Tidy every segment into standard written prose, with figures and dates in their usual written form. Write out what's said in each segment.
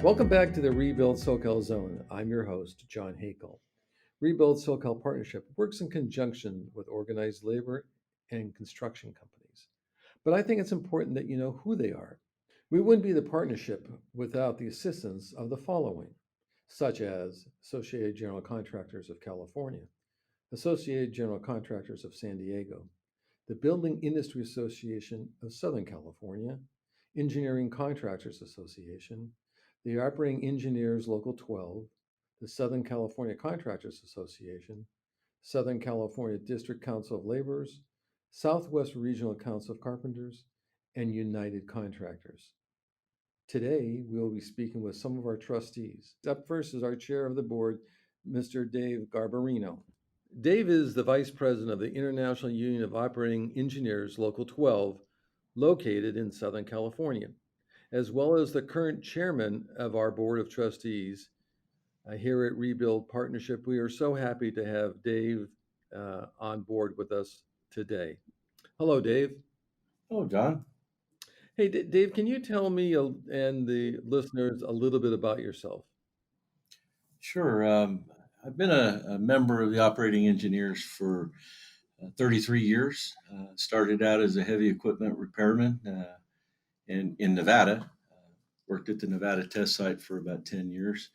Welcome back to the Rebuild SoCal Zone. I'm your host, John Hakel. Rebuild SoCal Partnership works in conjunction with organized labor and construction companies. But I think it's important that you know who they are. We wouldn't be the partnership without the assistance of the following, such as Associated General Contractors of California, Associated General Contractors of San Diego, the Building Industry Association of Southern California, Engineering Contractors Association, the Operating Engineers Local 12, the Southern California Contractors Association, Southern California District Council of Laborers, Southwest Regional Council of Carpenters, and United Contractors. Today, we will be speaking with some of our trustees. Up first is our chair of the board, Mr. Dave Garbarino. Dave is the vice president of the International Union of Operating Engineers Local 12, located in Southern California, as well as the current chairman of our board of trustees here at Rebuild Partnership. We are so happy to have Dave on board with us today. Hello, Dave. Oh, John. Hey, Dave, can you tell me and the listeners a little bit about yourself? Sure. I've been a member of the operating engineers for 33 years. Started out as a heavy equipment repairman in Nevada. Worked at the Nevada test site for about 10 years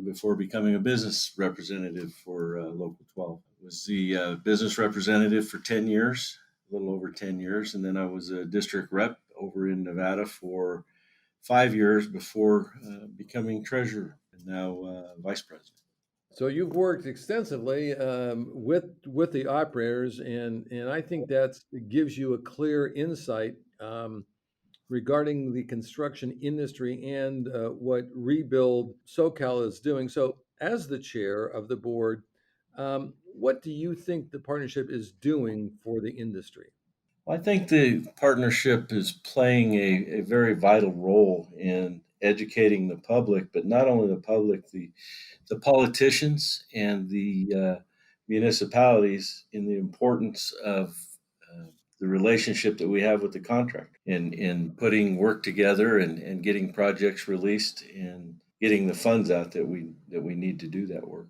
before becoming a business representative for Local 12. Was the business representative for 10 years, a little over 10 years. And then I was a district rep over in Nevada for 5 years before becoming treasurer and now vice president. So you've worked extensively with the operators, and I think that gives you a clear insight regarding the construction industry and what Rebuild SoCal is doing. So, as the chair of the board, what do you think the partnership is doing for the industry? Well, I think the partnership is playing a very vital role in educating the public, but not only the public, the politicians and the municipalities in the importance of uh, the relationship that we have with the contractor in putting work together and getting projects released and getting the funds out that we need to do that work.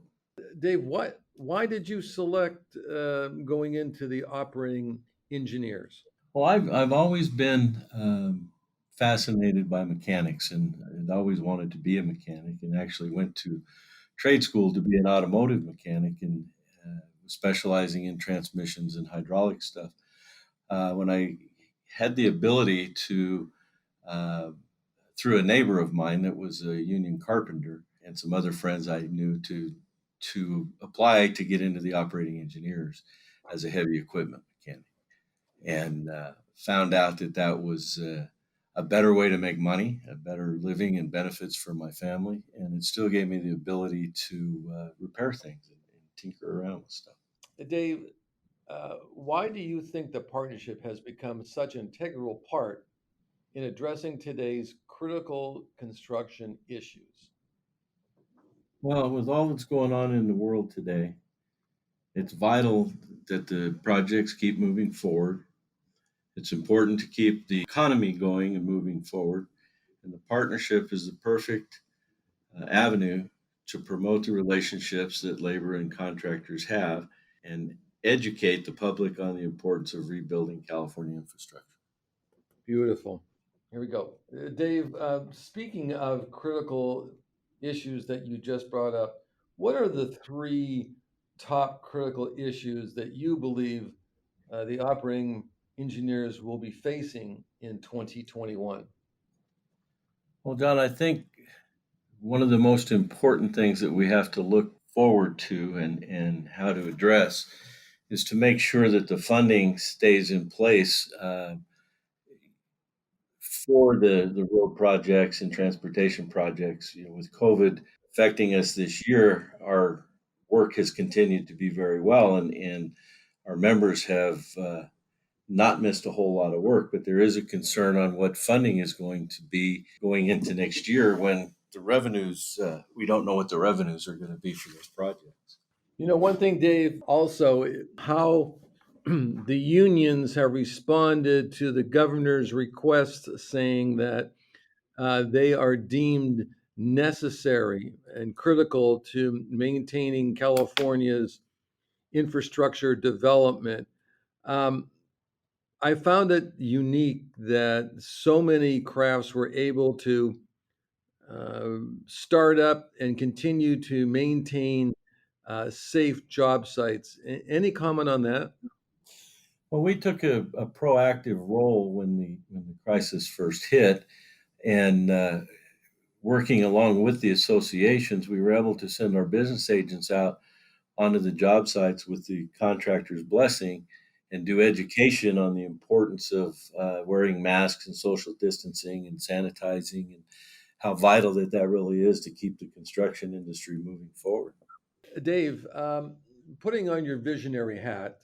Dave, why did you select going into the operating engineers? Well, I've always been fascinated by mechanics and always wanted to be a mechanic, and actually went to trade school to be an automotive mechanic and specializing in transmissions and hydraulic stuff. When I had the ability to, uh, through a neighbor of mine that was a union carpenter and some other friends I knew, to apply to get into the operating engineers as a heavy equipment mechanic, and found out that that was a better way to make money, a better living and benefits for my family, and it still gave me the ability to repair things and tinker around with stuff. Dave, why do you think the partnership has become such an integral part in addressing today's critical construction issues? Well, with all that's going on in the world today, it's vital that the projects keep moving forward. It's important to keep the economy going and moving forward, and the partnership is the perfect avenue to promote the relationships that labor and contractors have and educate the public on the importance of rebuilding California infrastructure. Beautiful. Here we go. Dave, speaking of critical issues that you just brought up, what are the three top critical issues that you believe the operating engineers will be facing in 2021? Well, John, I think one of the most important things that we have to look forward to and how to address is to make sure that the funding stays in place for the road projects and transportation projects. You know, with COVID affecting us this year, our work has continued to be very well, and our members have not missed a whole lot of work. But there is a concern on what funding is going to be going into next year when the revenues, we don't know what the revenues are going to be for those projects. You know, one thing, Dave, also how the unions have responded to the governor's request saying that They are deemed necessary and critical to maintaining California's infrastructure development. Um, I found it unique that so many crafts were able to start up and continue to maintain safe job sites. Any comment on that? Well, we took a proactive role when the crisis first hit, and working along with the associations, we were able to send our business agents out onto the job sites with the contractor's blessing and do education on the importance of wearing masks and social distancing and sanitizing and how vital that really is to keep the construction industry moving forward. Dave, putting on your visionary hat,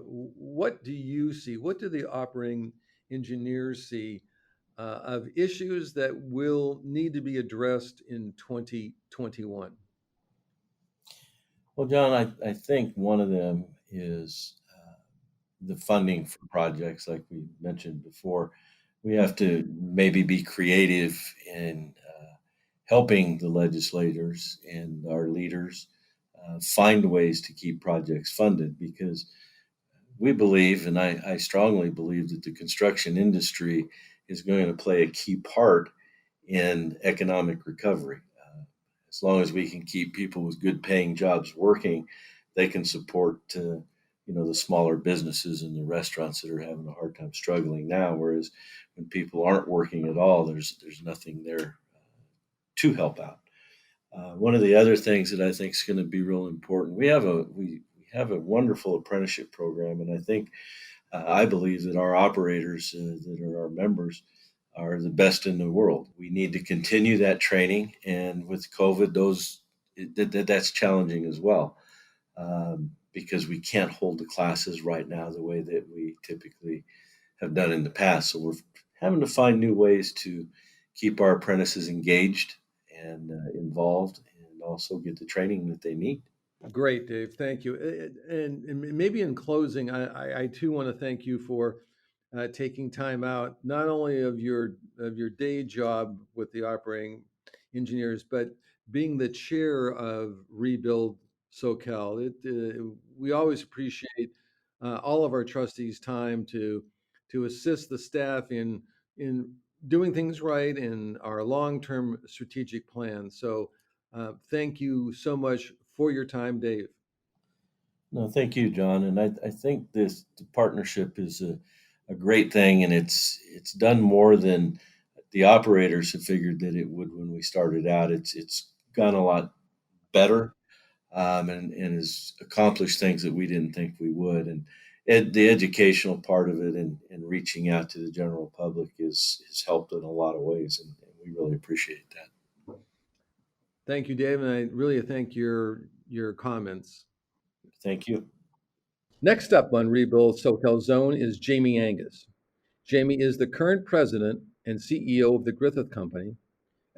what do you see? What do the operating engineers see of issues that will need to be addressed in 2021? Well, John, I think one of them is the funding for projects, like we mentioned before. We have to maybe be creative in helping the legislators and our leaders find ways to keep projects funded because we believe, and I strongly believe, that the construction industry is going to play a key part in economic recovery. As long as we can keep people with good paying jobs working, they can support the smaller businesses and the restaurants that are having a hard time struggling now. Whereas when people aren't working at all, there's nothing there to help out. One of the other things that I think is going to be real important, we have a wonderful apprenticeship program, and I believe that our operators that are our members are the best in the world. We need to continue that training, and with COVID, that's challenging as well because we can't hold the classes right now the way that we typically have done in the past. So we're having to find new ways to keep our apprentices engaged and involved, and also get the training that they need. Great, Dave. Thank you. And maybe in closing, I too want to thank you for taking time out, not only of your day job with the operating engineers, but being the chair of Rebuild SoCal. We always appreciate all of our trustees' time to assist the staff in doing things right in our long-term strategic plan. So thank you so much for your time, Dave. No, thank you, John. And I think this the partnership is a great thing, and it's done more than the operators have figured that it would when we started out. It's gone a lot better, and has accomplished things that we didn't think we would. And the educational part of it and reaching out to the general public has helped in a lot of ways, and we really appreciate that. Thank you, Dave, and I really thank your comments. Thank you. Next up on Rebuild SoCal Zone is Jamie Angus. Jamie is the current president and CEO of the Griffith Company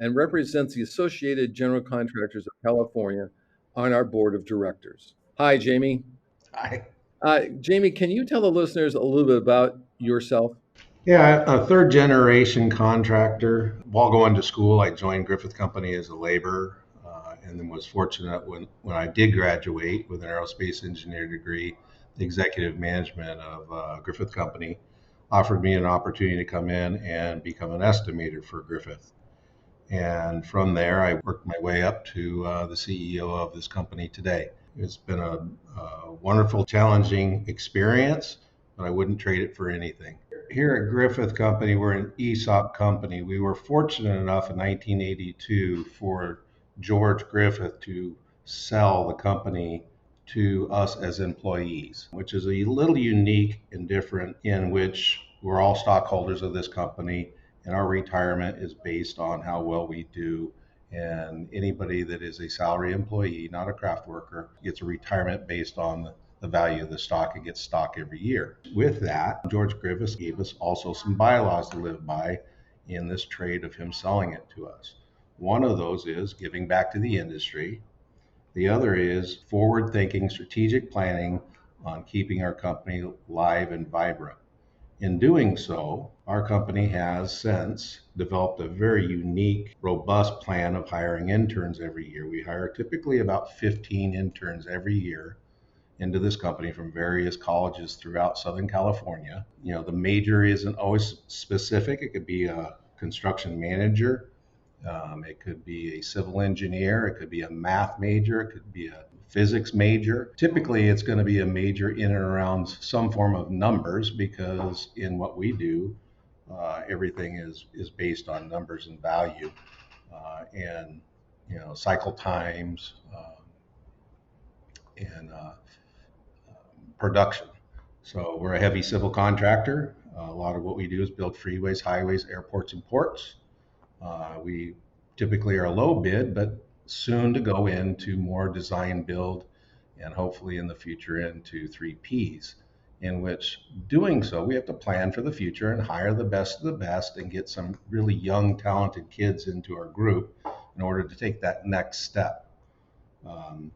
and represents the Associated General Contractors of California on our board of directors. Hi, Jamie. I, Jamie, can you tell the listeners a little bit about yourself? yeah, a third generation contractor. While going to school, I joined Griffith Company as a laborer, and then was fortunate when I did graduate with an aerospace engineer degree, the executive management of Griffith Company offered me an opportunity to come in and become an estimator for Griffith. And from there, I worked my way up to the CEO of this company today. It's been a wonderful, challenging experience, but I wouldn't trade it for anything. Here at Griffith Company, we're an ESOP company. We were fortunate enough in 1982 for George Griffith to sell the company to us as employees, which is a little unique and different, in which we're all stockholders of this company and our retirement is based on how well we do. And anybody that is a salary employee, not a craft worker, gets a retirement based on the value of the stock and gets stock every year. With that, George Griffiths gave us also some bylaws to live by in this trade of him selling it to us. One of those is giving back to the industry. The other is forward thinking strategic planning on keeping our company live and vibrant. In doing so, our company has since developed a very unique, robust plan of hiring interns every year. We hire typically about 15 interns every year into this company from various colleges throughout Southern California. The major isn't always specific. It could be a construction manager, it could be a civil engineer, it could be a math major, it could be a physics major. Typically, it's going to be a major in and around some form of numbers because in what we do, everything is based on numbers and value, and cycle times, and production. So we're a heavy civil contractor. A lot of what we do is build freeways, highways, airports, and ports. We typically are a low bid, but soon to go into more design build and hopefully in the future into 3Ps, in which doing so, we have to plan for the future and hire the best of the best and get some really young, talented kids into our group in order to take that next step. Um,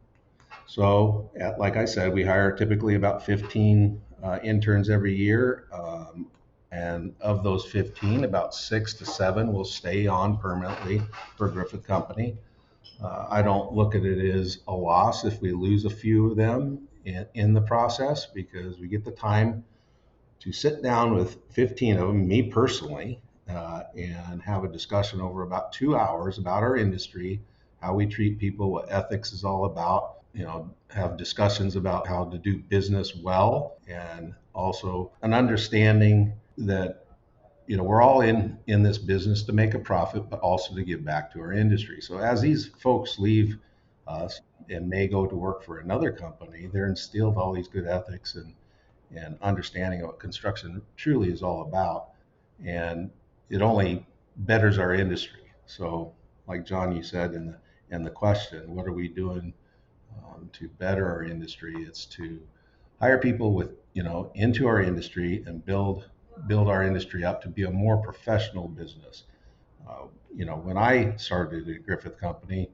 like I said, we hire typically about 15 interns every year. And of those 15, about 6 to 7 will stay on permanently for Griffith Company. I don't look at it as a loss if we lose a few of them in the process because we get the time to sit down with 15 of them, me personally, and have a discussion over about 2 hours about our industry, how we treat people, what ethics is all about. Have discussions about how to do business well, and also an understanding that we're all in this business to make a profit, but also to give back to our industry. So as these folks leave us and may go to work for another company, they're instilled all these good ethics and understanding of what construction truly is all about. And it only betters our industry. So, like John, you said in the question, what are we doing to better our industry? It's to hire people into our industry and build our industry up to be a more professional business. When I started at Griffith Company,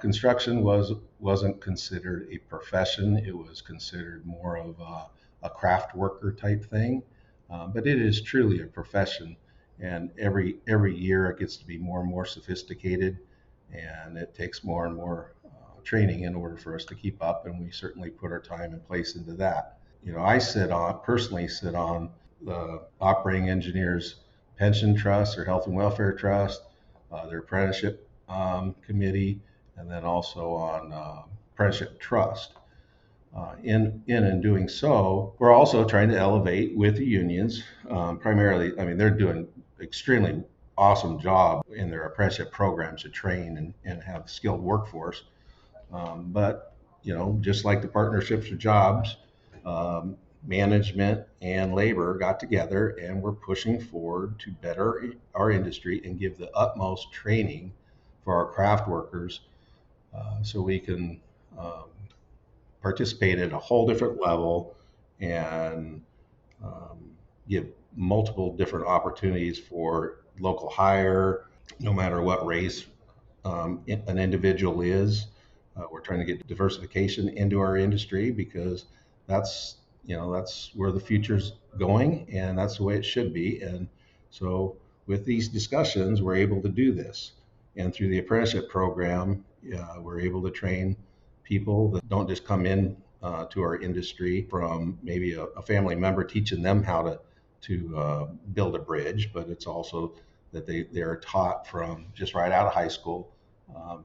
construction wasn't considered a profession. It was considered more of a craft worker type thing, but it is truly a profession. And every year it gets to be more and more sophisticated, and it takes more and more training in order for us to keep up. And we certainly put our time and place into that. I personally sit on the operating engineers pension trust or health and welfare trust, their apprenticeship committee, and then also on apprenticeship trust. In doing so, we're also trying to elevate with the unions. Primarily, I mean, they're doing extremely awesome job in their apprenticeship programs to train and have skilled workforce. But just like the partnerships for jobs, management and labor got together and we're pushing forward to better our industry and give the utmost training for our craft workers, so we can participate at a whole different level and um, give multiple different opportunities for local hire, no matter what race an individual is. We're trying to get diversification into our industry because that's that's where the future's going, and that's the way it should be. And so, with these discussions, we're able to do this. And through the apprenticeship program, we're able to train people that don't just come in to our industry from maybe a family member teaching them how to build a bridge, but it's also that they are taught from just right out of high school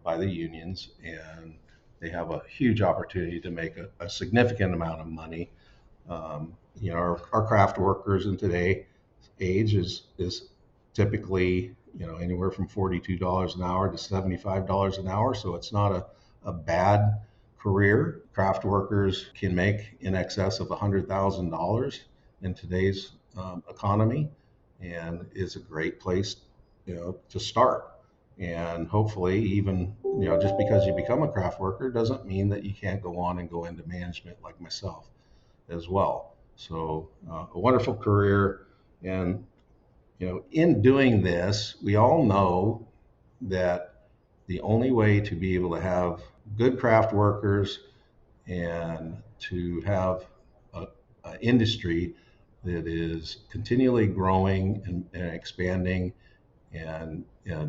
by the unions, and they have a huge opportunity to make a significant amount of money. Our craft workers in today's age is typically anywhere from $42 an hour to $75 an hour, so it's not a bad career. Craft workers can make in excess of $100,000 in today's economy, and is a great place to start. And hopefully, even just because you become a craft worker doesn't mean that you can't go on and go into management like myself as well. So a wonderful career. And in doing this, we all know that the only way to be able to have good craft workers and to have a industry that is continually growing and expanding and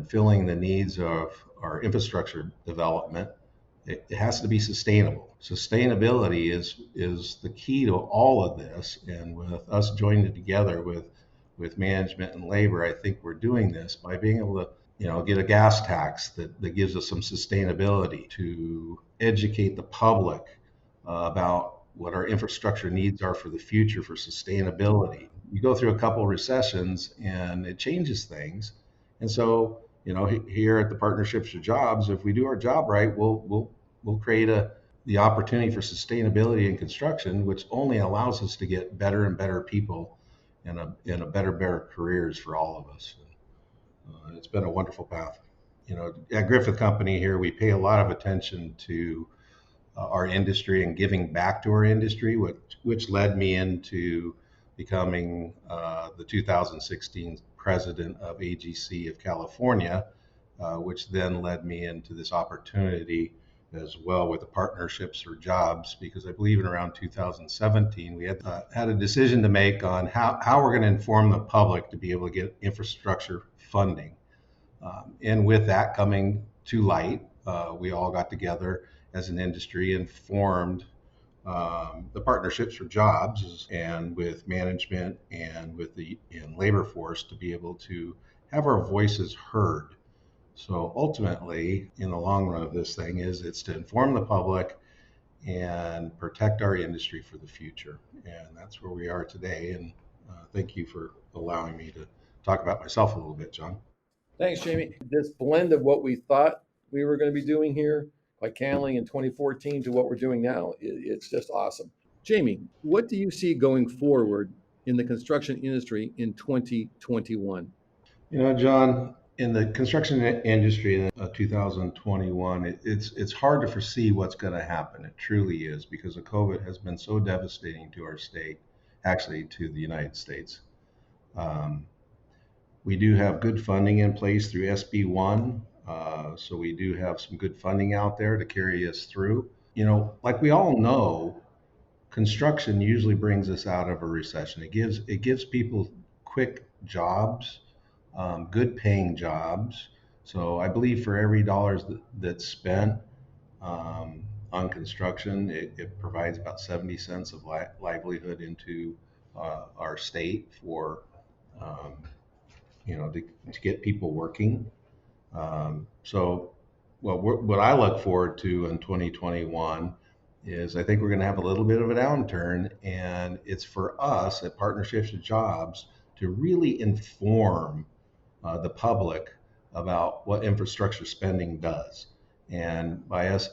filling the needs of our infrastructure development, it has to be sustainable. Sustainability is the key to all of this. And with us joining together with management and labor, I think we're doing this by being able to get a gas tax that gives us some sustainability, to educate the public about what our infrastructure needs are for the future for sustainability. You go through a couple of recessions and it changes things. And so, here at the Partnerships for Jobs, if we do our job right, we'll create the opportunity for sustainability in construction, which only allows us to get better and better people and a better careers for all of us. It's been a wonderful path. At Griffith Company here, we pay a lot of attention to our industry and giving back to our industry, which led me into becoming the 2016 president of AGC of California, which then led me into this opportunity as well with the Partnerships for Jobs, because I believe in around 2017 we had a decision to make on how we're going to inform the public to be able to get infrastructure funding. And with that coming to light, we all got together as an industry and formed the Partnerships for Jobs, and with management and with the labor force to be able to have our voices heard. So ultimately, in the long run of this thing, it's to inform the public and protect our industry for the future. And that's where we are today. And thank you for allowing me to talk about myself a little bit, John. Thanks, Jamie. This blend of what we thought we were going to be doing here, like handling in 2014, to what we're doing now, it's just awesome. Jamie, what do you see going forward in the construction industry in 2021? John, in the construction industry in 2021, it's hard to foresee what's going to happen. It truly is, because the COVID has been so devastating to our state, actually to the United States. Um, we do have good funding in place through SB1, so we do have some good funding out there to carry us through. Like we all know, construction usually brings us out of a recession. It gives people quick jobs, good paying jobs. So I believe for every dollars that's spent on construction, it provides about 70 cents of livelihood into our state for um, to get people working. So what I look forward to in 2021 is I think we're going to have a little bit of a downturn, and it's for us at Partnerships with Jobs to really inform the public about what infrastructure spending does. And by us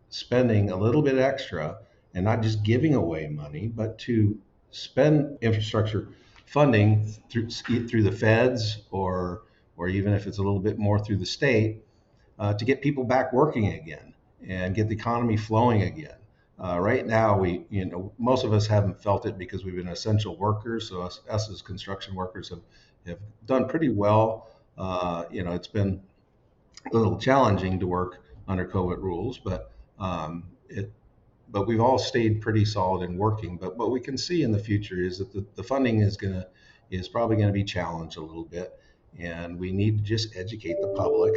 spending a little bit extra and not just giving away money, but to spend infrastructure funding through the feds, or even if it's a little bit more through the state, to get people back working again and get the economy flowing again. Right now, most of us haven't felt it because we've been essential workers. So us as construction workers have done pretty well. It's been a little challenging to work under COVID rules, but we've all stayed pretty solid in working. But what we can see in the future is that the funding is probably going to be challenged a little bit, and we need to just educate the public,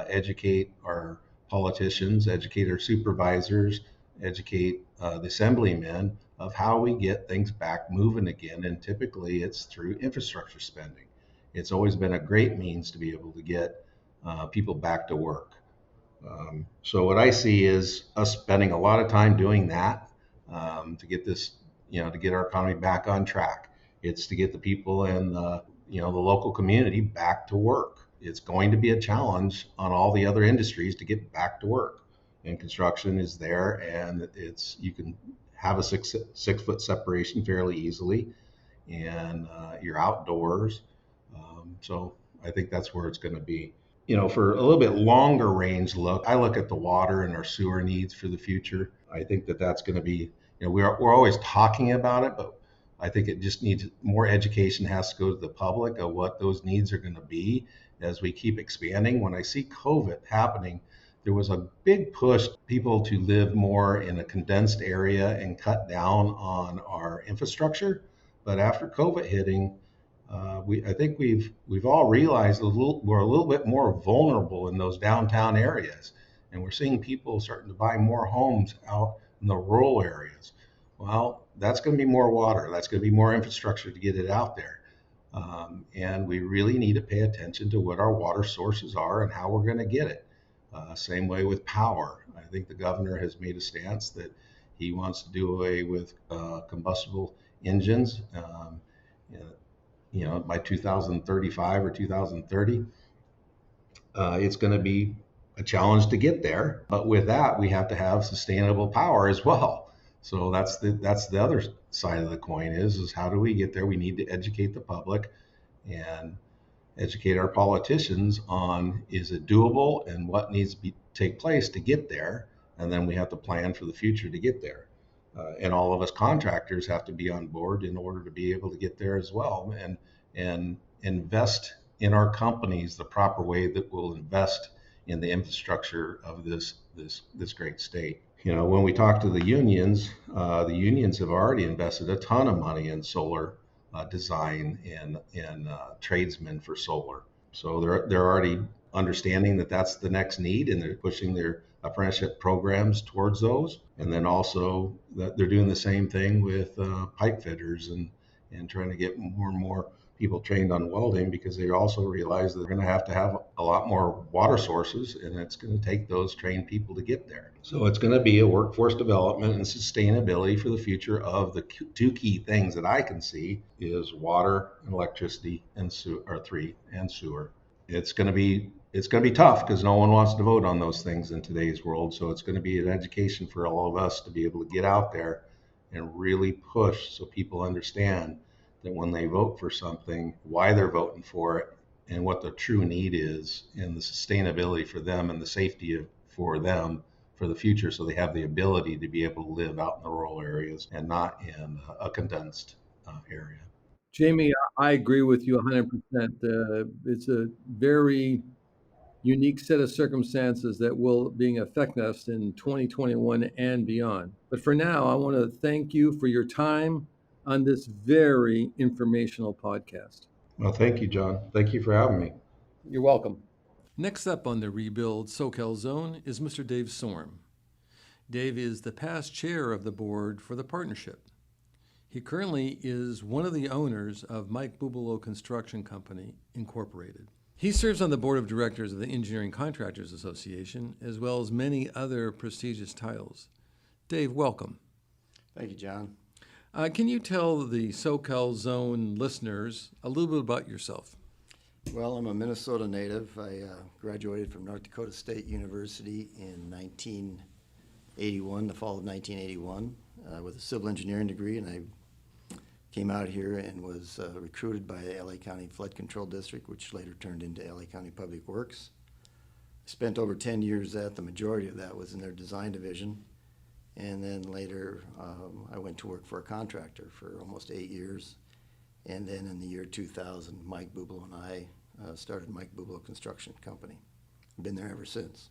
educate our politicians, educate our supervisors, educate the assemblymen of how we get things back moving again. And typically, it's through infrastructure spending. It's always been a great means to be able to get people back to work. So what I see is us spending a lot of time doing that, to get this, to get our economy back on track. It's to get the people in the local community back to work. It's going to be a challenge on all the other industries to get back to work, and construction is there, and you can have a six foot separation fairly easily, and you're outdoors. So I think that's where it's going to be. For a little bit longer range look, I look at the water and our sewer needs for the future. I think that's going to be, we're always talking about it, but I think it just needs more education has to go to the public of what those needs are going to be as we keep expanding. When I see COVID happening, there was a big push people to live more in a condensed area and cut down on our infrastructure. But after COVID hitting, I think we've all realized we're a little bit more vulnerable in those downtown areas, and we're seeing people starting to buy more homes out in the rural areas. Well, that's going to be more water. That's going to be more infrastructure to get it out there. And we really need to pay attention to what our water sources are and how we're going to get it. Same way with power. I think the governor has made a stance that he wants to do away with combustible engines. By 2035 or 2030, it's going to be a challenge to get there. But with that, we have to have sustainable power as well. So that's the other side of the coin is how do we get there? We need to educate the public and educate our politicians on is it doable and what needs to take place to get there, and then we have to plan for the future to get there. And all of us contractors have to be on board in order to be able to get there as well, and invest in our companies the proper way that will invest in the infrastructure of this great state. When we talk to the unions have already invested a ton of money in solar design and tradesmen for solar. So they're already understanding that that's the next need, and they're pushing their apprenticeship programs towards those. And then also that they're doing the same thing with pipe fitters and trying to get more and more people trained on welding, because they also realize they're going to have a lot more water sources, and it's going to take those trained people to get there. So it's going to be a workforce development and sustainability for the future of the two key things that I can see is water and electricity and sewer. It's going to be tough because no one wants to vote on those things in today's world. So it's going to be an education for all of us to be able to get out there and really push so people understand that when they vote for something, why they're voting for it and what the true need is and the sustainability for them and the safety for them for the future, so they have the ability to be able to live out in the rural areas and not in a condensed area. Jamie, I agree with you 100%. It's a very unique set of circumstances that will being affect us in 2021 and beyond. But for now, I want to thank you for your time on this very informational podcast. Well, thank you, John. Thank you for having me. You're welcome. Next up on the Rebuild SoCal Zone is Mr. Dave Sorm. Dave is the past chair of the board for the partnership. He currently is one of the owners of Mike Bubalo Construction Company, Incorporated. He serves on the board of directors of the Engineering Contractors Association, as well as many other prestigious titles. Dave, welcome. Thank you, John. Can you tell the SoCal Zone listeners a little bit about yourself? Well, I'm a Minnesota native. I graduated from North Dakota State University in 1981, the fall of 1981, with a civil engineering degree, and I came out here and was recruited by the LA County Flood Control District, which later turned into LA County Public Works. I spent over 10 years at the majority of that was in their design division. And then later, I went to work for a contractor for almost 8 years. And then in the year 2000, Mike Bubalo and I started Mike Bubalo Construction Company. I've been there ever since.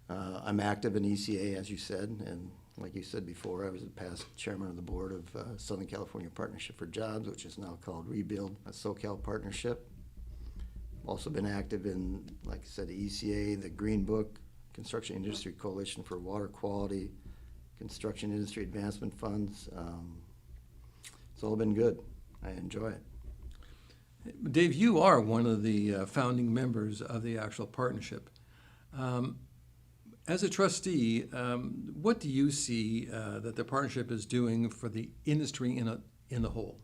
I'm active in ECA, as you said, and like you said before, I was the past chairman of the board of Southern California Partnership for Jobs, which is now called Rebuild, a SoCal partnership. Also been active in, like I said, the ECA, the Green Book, Construction Industry Coalition for Water Quality, Construction Industry Advancement Funds. It's all been good. I enjoy it. Dave, you are one of the founding members of the actual partnership. As a trustee, what do you see that the partnership is doing for the industry in the whole?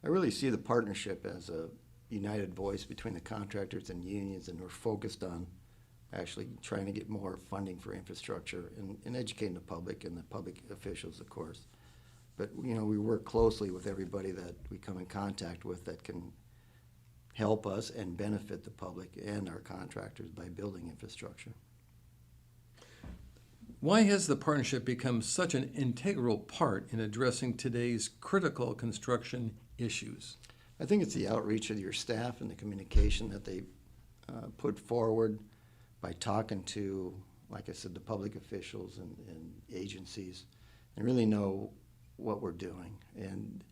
I really see the partnership as a united voice between the contractors and unions, and we're focused on actually trying to get more funding for infrastructure and educating the public and the public officials, of course. But, you know, we work closely with everybody that we come in contact with that can help us and benefit the public and our contractors by building infrastructure. Why has the partnership become such an integral part in addressing today's critical construction issues? I think it's the outreach of your staff and the communication that they put forward by talking to, like I said, the public officials and agencies, and really know what we're doing. And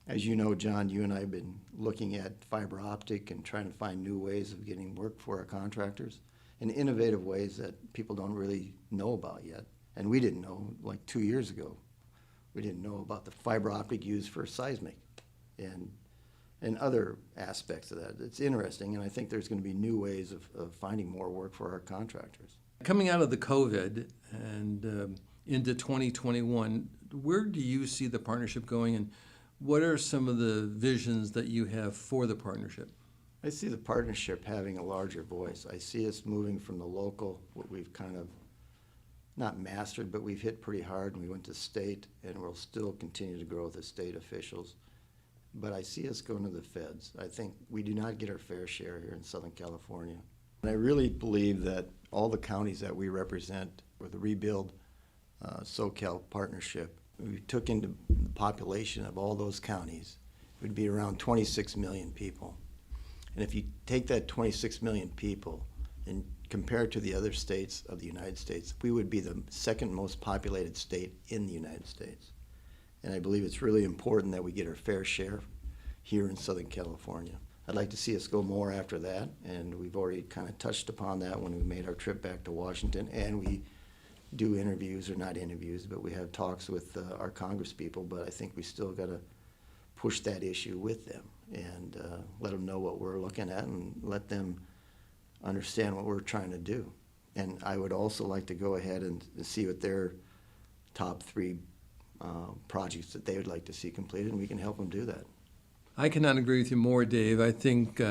As you know, John, you and I have been looking at fiber optic and trying to find new ways of getting work for our contractors in innovative ways that people don't really know about yet. And we didn't know like 2 years ago. We didn't know about the fiber optic used for seismic and other aspects of that. It's interesting, and I think there's going to be new ways of finding more work for our contractors. Coming out of the COVID and into 2021, where do you see the partnership going, and what are some of the visions that you have for the partnership? I see the partnership having a larger voice. I see us moving from the local, what we've kind of not mastered, but we've hit pretty hard, and we went to state, and we'll still continue to grow with the state officials. But I see us going to the feds. I think we do not get our fair share here in Southern California. And I really believe that all the counties that we represent with the Rebuild SoCal partnership, we took into the population of all those counties, it would be around 26 million people. And if you take that 26 million people and compare it to the other states of the United States, we would be the second most populated state in the United States. And I believe it's really important that we get our fair share here in Southern California. I'd like to see us go more after that, and we've already kind of touched upon that when we made our trip back to Washington, and we do interviews, or not interviews, but we have talks with our Congress people, but I think we still got to push that issue with them and let them know what we're looking at and let them understand what we're trying to do. And I would also like to go ahead and see what their top three projects that they would like to see completed, and we can help them do that. I cannot agree with you more, Dave. I think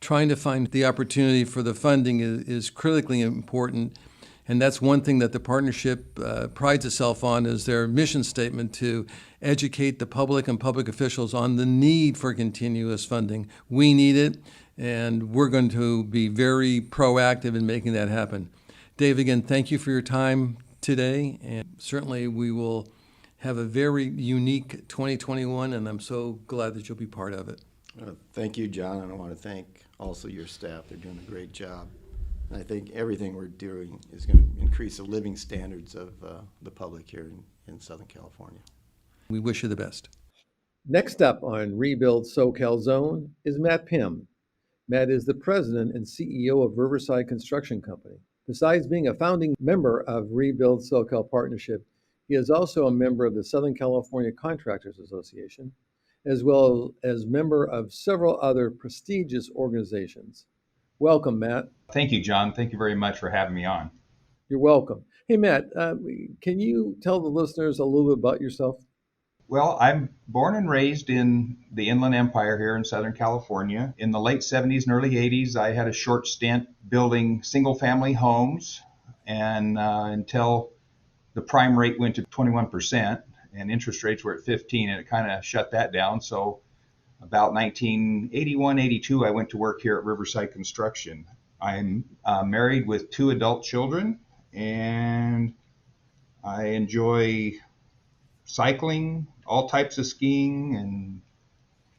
trying to find the opportunity for the funding is critically important. And that's one thing that the partnership prides itself on, is their mission statement to educate the public and public officials on the need for continuous funding. We need it, and we're going to be very proactive in making that happen. Dave, again, thank you for your time today, and certainly we will have a very unique 2021, and I'm so glad that you'll be part of it. Thank you, John, and I want to thank also your staff. They're doing a great job. And I think everything we're doing is going to increase the living standards of the public here in Southern California. We wish you the best. Next up on Rebuild SoCal Zone is Matt Pym. Matt is the president and CEO of Riverside Construction Company. Besides being a founding member of Rebuild SoCal Partnership, he is also a member of the Southern California Contractors Association, as well as member of several other prestigious organizations. Welcome, Matt. Thank you, John. Thank you very much for having me on. You're welcome. Hey, Matt, can you tell the listeners a little bit about yourself? Well, I'm born and raised in the Inland Empire here in Southern California. In the late 70s and early 80s, I had a short stint building single-family homes, and until the prime rate went to 21% and interest rates were at 15, and it kind of shut that down. So about 1981, 82, I went to work here at Riverside Construction. I'm married with 2 adult children, and I enjoy cycling, all types of skiing, and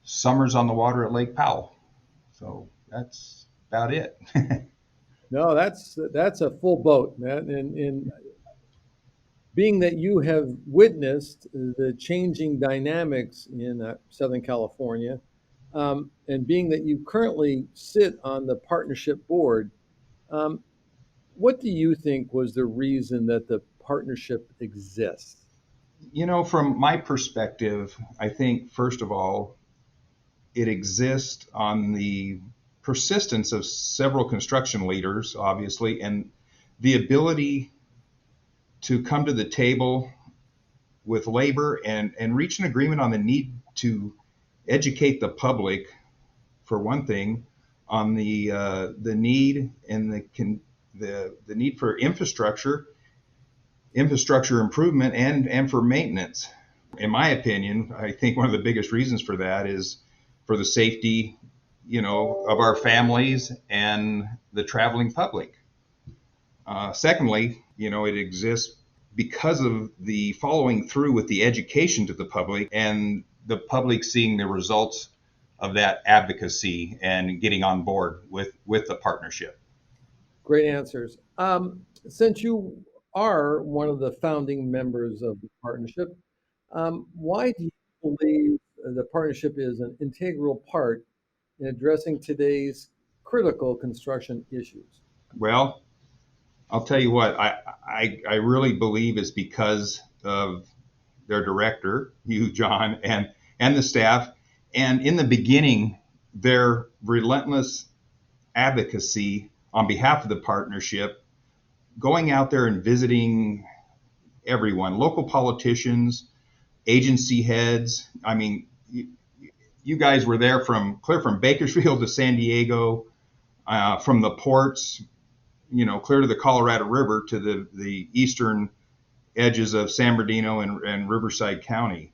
summers on the water at Lake Powell. So that's about it. No, that's a full boat, Matt. And being that you have witnessed the changing dynamics in Southern California, and being that you currently sit on the partnership board, what do you think was the reason that the partnership exists? You know, from my perspective, I think, first of all, it exists on the persistence of several construction leaders, obviously, and the ability to come to the table with labor and reach an agreement on the need to educate the public, for one thing, on the need and the need for infrastructure improvement and for maintenance. In my opinion, I think one of the biggest reasons for that is for the safety, of our families and the traveling public. Secondly, it exists because of the following through with the education to the public and the public seeing the results of that advocacy and getting on board with the partnership. Great answers. Since you are one of the founding members of the partnership, why do you believe the partnership is an integral part in addressing today's critical construction issues? Well, I'll tell you what, I really believe it's because of their director, you, John, and the staff. And in the beginning, their relentless advocacy on behalf of the partnership, going out there and visiting everyone, local politicians, agency heads. I mean, you guys were there from clear from Bakersfield to San Diego, from the ports, clear to the Colorado River to the eastern edges of San Bernardino and Riverside County,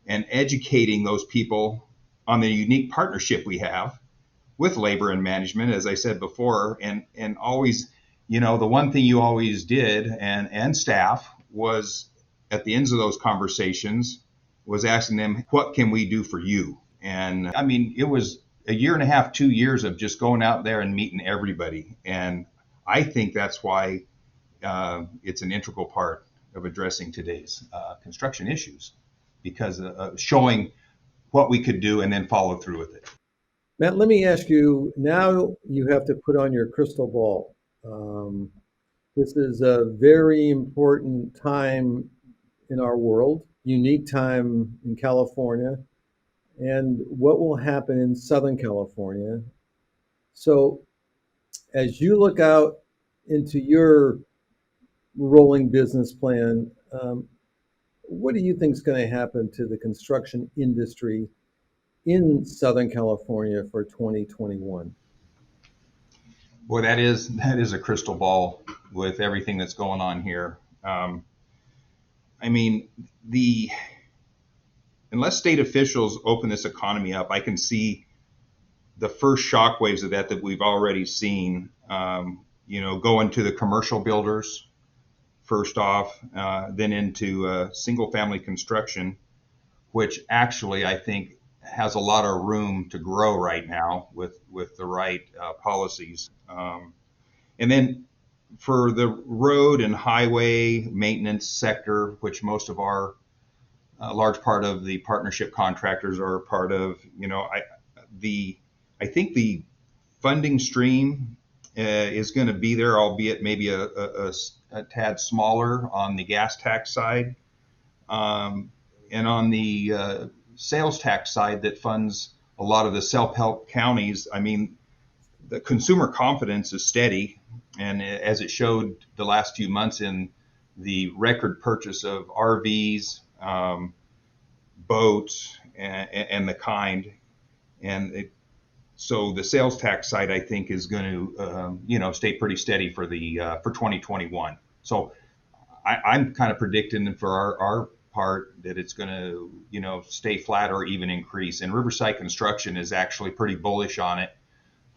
and educating those people on the unique partnership we have with labor and management, as I said before, and always, the one thing you always did, and staff, was at the ends of those conversations was asking them, what can we do for you? And I mean, it was a year and a half, 2 years of just going out there and meeting everybody. And I think that's why it's an integral part of addressing today's construction issues, because showing what we could do and then follow through with it. Matt, let me ask you, now you have to put on your crystal ball. This is a very important time in our world, unique time in California, and what will happen in Southern California. So, as you look out into your rolling business plan, what do you think is going to happen to the construction industry in Southern California for 2021? Boy, that is a crystal ball with everything that's going on here. I mean, unless state officials open this economy up, I can see the first shockwaves of that we've already seen. Going to the commercial builders first off, then into single-family construction, which actually I think has a lot of room to grow right now with the right policies. And then for the road and highway maintenance sector, which most of our large part of the partnership contractors are a part of, I think the funding stream is going to be there, albeit maybe a tad smaller on the gas tax side, and on the sales tax side that funds a lot of the self-help counties. I mean, the consumer confidence is steady, and as it showed the last few months in the record purchase of RVs, boats, and the kind, so the sales tax side, I think, is going to stay pretty steady for 2021. So I'm kind of predicting for our part that it's going to stay flat or even increase. And Riverside Construction is actually pretty bullish on it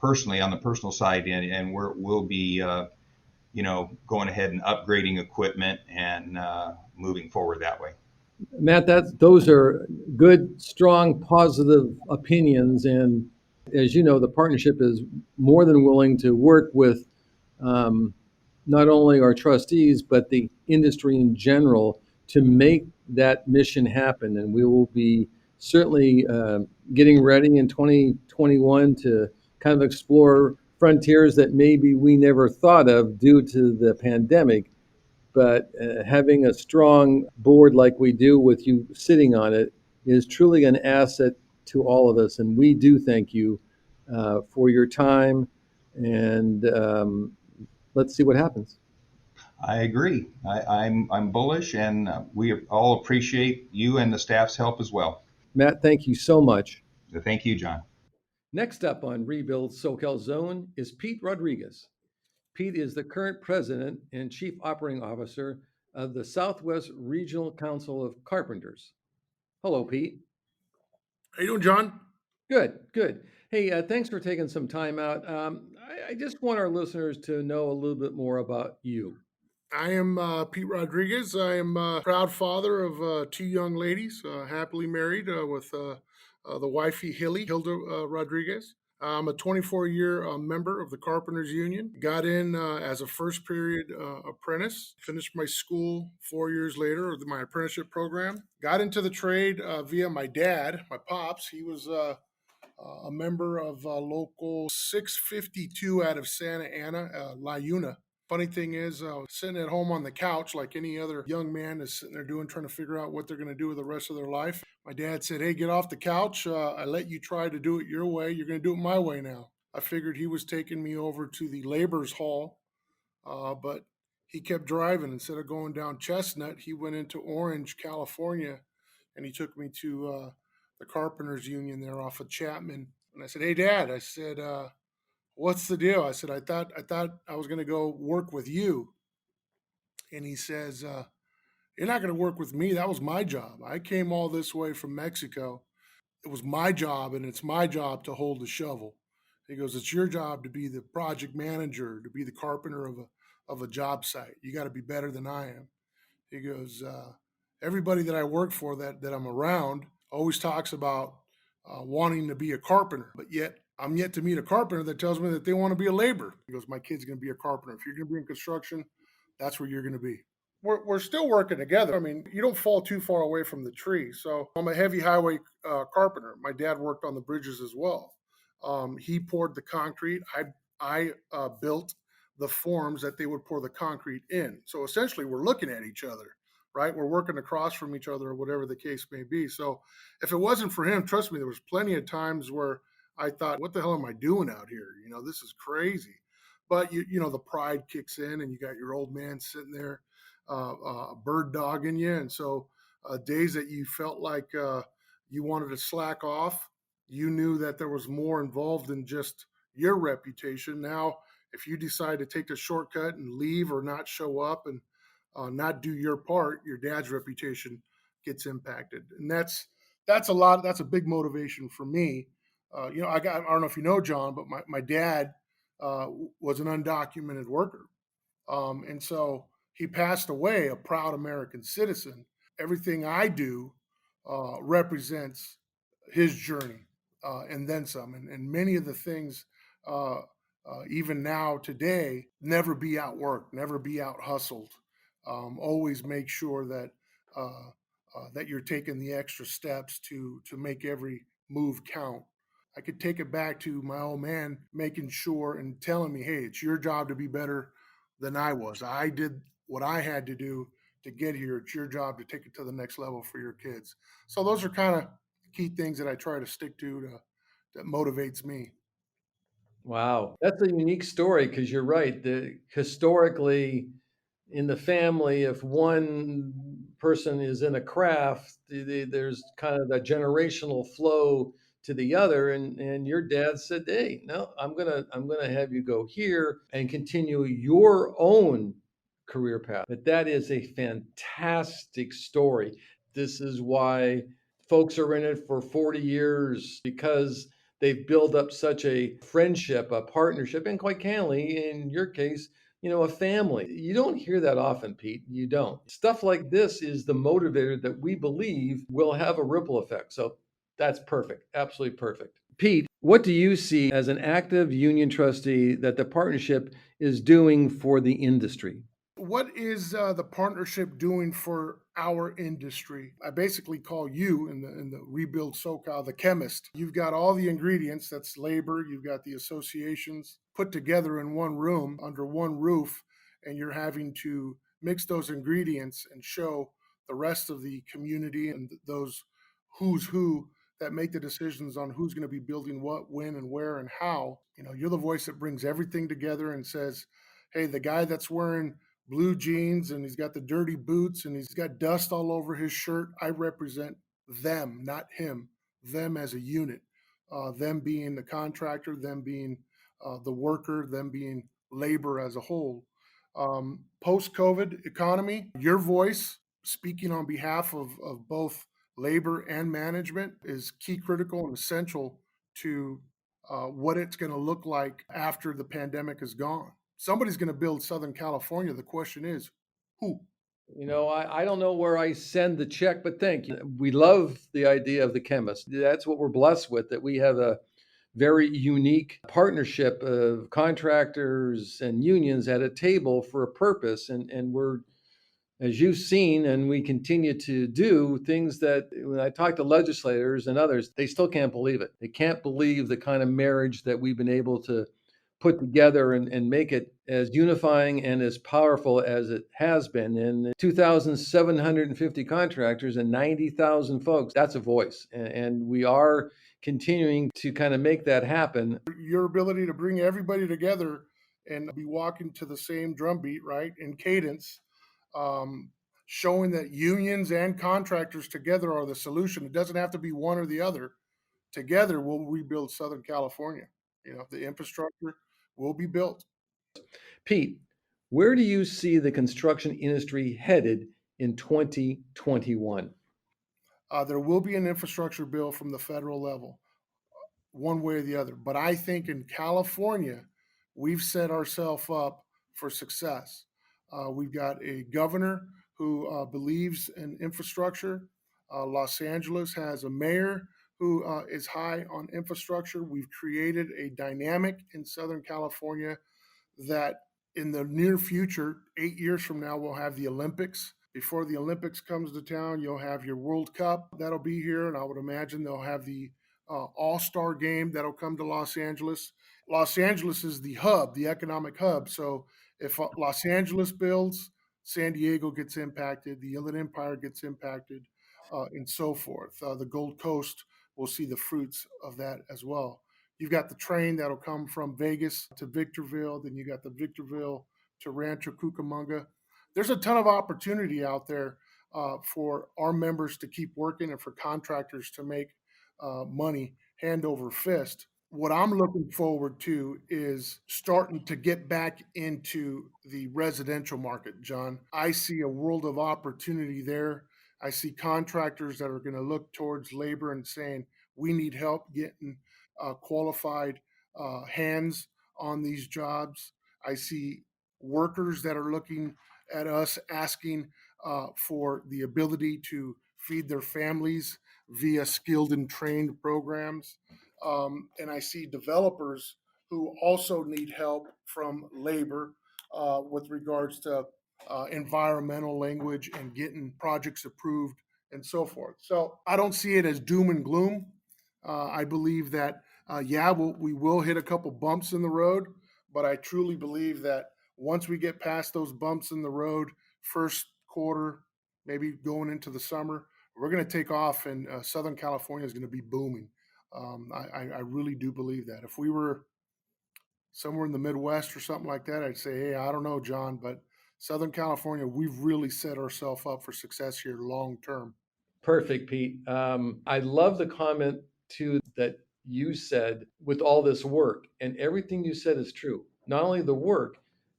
personally, on the personal side, and we'll be going ahead and upgrading equipment and moving forward that way. Matt, those are good, strong, positive opinions. And as you know, the partnership is more than willing to work with not only our trustees, but the industry in general to make that mission happen. And we will be certainly getting ready in 2021 to kind of explore frontiers that maybe we never thought of due to the pandemic. But having a strong board like we do with you sitting on it is truly an asset to all of us. And we do thank you for your time. And let's see what happens. I agree. I'm bullish, and we all appreciate you and the staff's help as well. Matt, thank you so much. Thank you, John. Next up on Rebuild SoCal Zone is Pete Rodriguez. Pete is the current president and chief operating officer of the Southwest Regional Council of Carpenters. Hello, Pete. How you doing, John? Good, good. Hey, thanks for taking some time out. I just want our listeners to know a little bit more about you. I am Pete Rodriguez. I am a proud father of two young ladies, happily married with the wifey Hilda Rodriguez. I'm a 24-year member of the Carpenters Union. Got in as a first period apprentice. Finished my school 4 years later, or my apprenticeship program. Got into the trade via my dad, my pops. He was a member of local 652 out of Santa Ana, La Una. Funny thing is, sitting at home on the couch like any other young man is sitting there doing, trying to figure out what they're going to do with the rest of their life. My dad said, "Hey, get off the couch. I let you try to do it your way. You're going to do it my way now." I figured he was taking me over to the labor's hall, but he kept driving. Instead of going down Chestnut, he went into Orange, California, and he took me to the Carpenters Union there off of Chapman. And I said, "Hey, Dad," I said, "what's the deal?" I said, "I thought I was going to go work with you." And he says, "You're not going to work with me. That was my job. I came all this way from Mexico. It was my job, and it's my job to hold the shovel." He goes, "It's your job to be the project manager, to be the carpenter of a job site. You got to be better than I am." He goes, "Everybody that I work for, that I'm around, always talks about wanting to be a carpenter, but yet I'm yet to meet a carpenter that tells me that they want to be a laborer." He goes, "My kid's going to be a carpenter. If you're going to be in construction, that's where you're going to be." We're still working together. I mean, you don't fall too far away from the tree. So I'm a heavy highway carpenter. My dad worked on the bridges as well. He poured the concrete. I built the forms that they would pour the concrete in. So essentially, we're looking at each other, right? We're working across from each other, or whatever the case may be. So if it wasn't for him, trust me, there was plenty of times where I thought, "What the hell am I doing out here? This is crazy." But the pride kicks in, and you got your old man sitting there, bird dogging you, and so days that you felt like you wanted to slack off, you knew that there was more involved than just your reputation. Now, if you decide to take the shortcut and leave or not show up and not do your part, your dad's reputation gets impacted, and that's a big motivation for me. I don't know if you know, John, but my dad was an undocumented worker, and so he passed away a proud American citizen. Everything I do represents his journey and then some. And many of the things, even now today, never be outworked, never be out hustled. Always make sure that you're taking the extra steps to make every move count. I could take it back to my old man making sure and telling me, "Hey, it's your job to be better than I was. I did what I had to do to get here. It's your job to take it to the next level for your kids." So those are kind of key things that I try to stick to that motivates me. Wow, that's a unique story because you're right. Historically, in the family, if one person is in a craft, there's kind of that generational flow to the other. And your dad said, "Hey, no, I'm gonna have you go here and continue your own career path." But that is a fantastic story. This is why folks are in it for 40 years, because they've built up such a friendship, a partnership, and quite candidly, in your case, a family. You don't hear that often, Pete. You don't. Stuff like this is the motivator that we believe will have a ripple effect. So that's perfect. Absolutely perfect. Pete, what do you see as an active union trustee that the partnership is doing for the industry? What is the partnership doing for our industry? I basically call you in the Rebuild SoCal the chemist. You've got all the ingredients, that's labor, you've got the associations put together in one room under one roof, and you're having to mix those ingredients and show the rest of the community and those who's who that make the decisions on who's going to be building what, when, and where, and how. You're the voice that brings everything together and says, "Hey, the guy that's wearing blue jeans and he's got the dirty boots and he's got dust all over his shirt, I represent them, not him, them as a unit, them being the contractor, them being the worker, them being labor as a whole." Post COVID economy, your voice speaking on behalf of both labor and management is key, critical, and essential to what it's going to look like after the pandemic is gone. Somebody's going to build Southern California. The question is, who? I don't know where I send the check, but thank you. We love the idea of the chemist. That's what we're blessed with, that we have a very unique partnership of contractors and unions at a table for a purpose. And we're, as you've seen, and we continue to do things that when I talk to legislators and others, they still can't believe it. They can't believe the kind of marriage that we've been able to put together and make it as unifying and as powerful as it has been. And 2,750 contractors and 90,000 folks, that's a voice. And we are continuing to kind of make that happen. Your ability to bring everybody together and be walking to the same drumbeat, right, in cadence, um, showing that unions and contractors together are the solution. It doesn't have to be one or the other. Together, we'll rebuild Southern California. The infrastructure will be built. Pete, where do you see the construction industry headed in 2021? There will be an infrastructure bill from the federal level, one way or the other. But I think in California, we've set ourselves up for success. We've got a governor who believes in infrastructure. Los Angeles has a mayor who is high on infrastructure. We've created a dynamic in Southern California that in the near future, 8 years from now, we'll have the Olympics. Before the Olympics comes to town, you'll have your World Cup that'll be here, and I would imagine they'll have the All-Star game that'll come to Los Angeles. Los Angeles is the hub, the economic hub. So if Los Angeles builds, San Diego gets impacted, the Inland Empire gets impacted, and so forth. The Gold Coast will see the fruits of that as well. You've got the train that'll come from Vegas to Victorville, then you got the Victorville to Rancho Cucamonga. There's a ton of opportunity out there for our members to keep working and for contractors to make money hand over fist. What I'm looking forward to is starting to get back into the residential market, John. I see a world of opportunity there. I see contractors that are going to look towards labor and saying, we need help getting qualified hands on these jobs. I see workers that are looking at us asking for the ability to feed their families via skilled and trained programs. And I see developers who also need help from labor with regards to environmental language and getting projects approved and so forth. So I don't see it as doom and gloom. I believe that, we will hit a couple bumps in the road, but I truly believe that once we get past those bumps in the road, first quarter, maybe going into the summer, we're going to take off, and Southern California is going to be booming. I really do believe that. If we were somewhere in the Midwest or something like that, I'd say, hey, I don't know, John, but Southern California, we've really set ourselves up for success here long term. Perfect, Pete. I love the comment too that you said with all this work, and everything you said is true. Not only the work,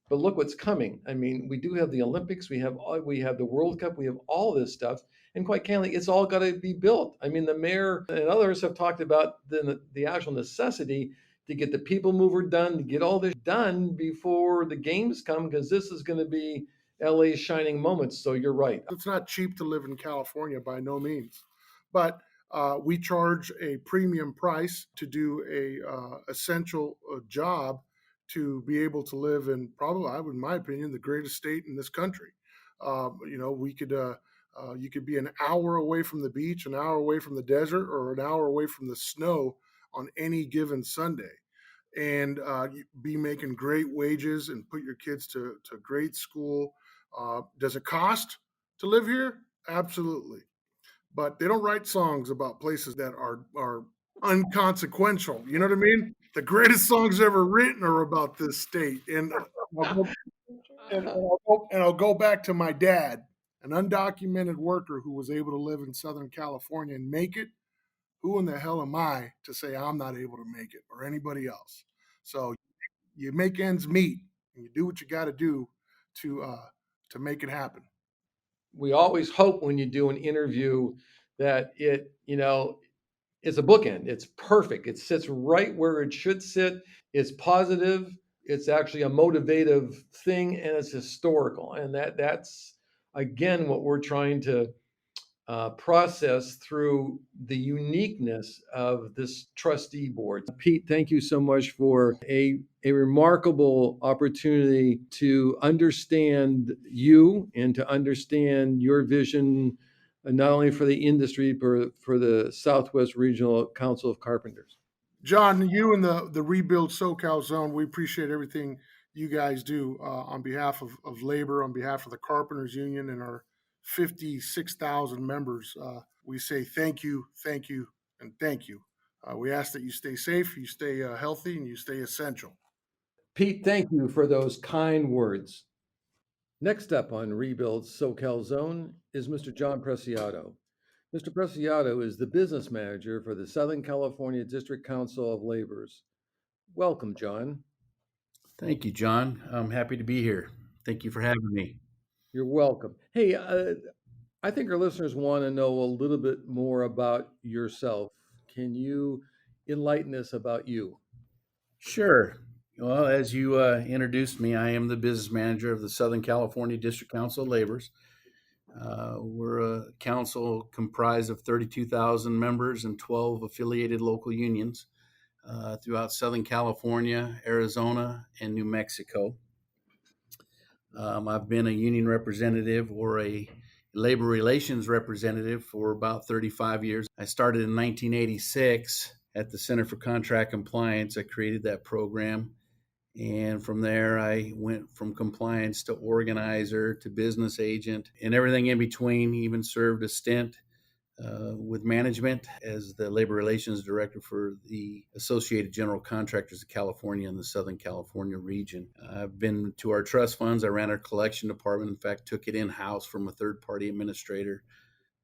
but look what's coming. I mean, we do have the Olympics, we have the World Cup, we have all this stuff, and quite candidly, it's all got to be built. I mean, the mayor and others have talked about the actual necessity to get the people mover done, to get all this done before the games come, because this is going to be LA's shining moments. So you're right. It's not cheap to live in California by no means, but we charge a premium price to do a essential job to be able to live in probably, in my opinion, the greatest state in this country. We could. You could be an hour away from the beach, an hour away from the desert, or an hour away from the snow on any given Sunday, and be making great wages and put your kids to great school. Does it cost to live here? Absolutely. But they don't write songs about places that are unconsequential. You know what I mean? The greatest songs ever written are about this state. And I'll go back to my dad, an undocumented worker who was able to live in Southern California and make it. Who in the hell am I to say I'm not able to make it or anybody else? So you make ends meet and you do what you got to do to make it happen. We always hope when you do an interview that it's a bookend. It's perfect. It sits right where it should sit. It's positive. It's actually a motivative thing, and it's historical. And that's again what we're trying to process through the uniqueness of this trustee board. Pete, thank you so much for a remarkable opportunity to understand you and to understand your vision, not only for the industry, but for the Southwest Regional Council of Carpenters. John, you and the Rebuild SoCal Zone, we appreciate everything you guys do on behalf of labor, on behalf of the Carpenters Union and our 56,000 members. We say thank you, and thank you. We ask that you stay safe, you stay healthy, and you stay essential. Pete, thank you for those kind words. Next up on Rebuild SoCal Zone is Mr. John Preciado. Mr. Preciado is the business manager for the Southern California District Council of Laborers. Welcome, John. Thank you, John. I'm happy to be here. Thank you for having me. You're welcome. Hey, I think our listeners want to know a little bit more about yourself. Can you enlighten us about you? Sure. Well, as you introduced me, I am the business manager of the Southern California District Council of Laborers. We're a council comprised of 32,000 members and 12 affiliated local unions throughout Southern California, Arizona, and New Mexico. I've been a union representative or a labor relations representative for about 35 years. I started in 1986 at the Center for Contract Compliance. I created that program. And from there, I went from compliance to organizer to business agent and everything in between, even served a stint with management as the labor relations director for the Associated General Contractors of California in the Southern California region. I've been to our trust funds. I ran our collection department. In fact, took it in-house from a third-party administrator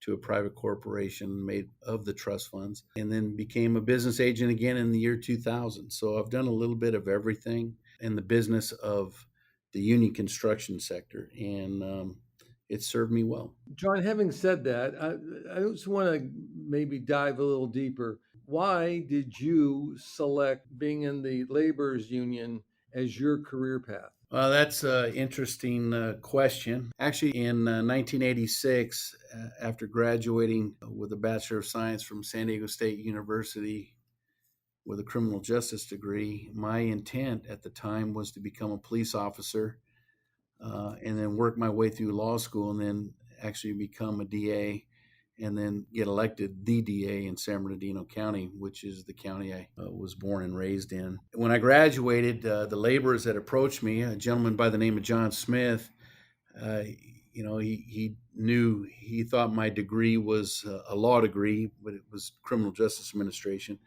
to a private corporation made of the trust funds, and then became a business agent again in the year 2000. So I've done a little bit of everything in the business of the union construction sector, and it served me well. John, having said that, I just want to maybe dive a little deeper. Why did you select being in the laborers union as your career path? Well, that's an interesting question. Actually, in 1986, after graduating with a Bachelor of Science from San Diego State University with a criminal justice degree, my intent at the time was to become a police officer and then work my way through law school and then actually become a DA and then get elected the DA in San Bernardino County, which is the county I was born and raised in. When I graduated, the laborers that approached me, a gentleman by the name of John Smith, he thought my degree was a law degree, but it was criminal justice administration.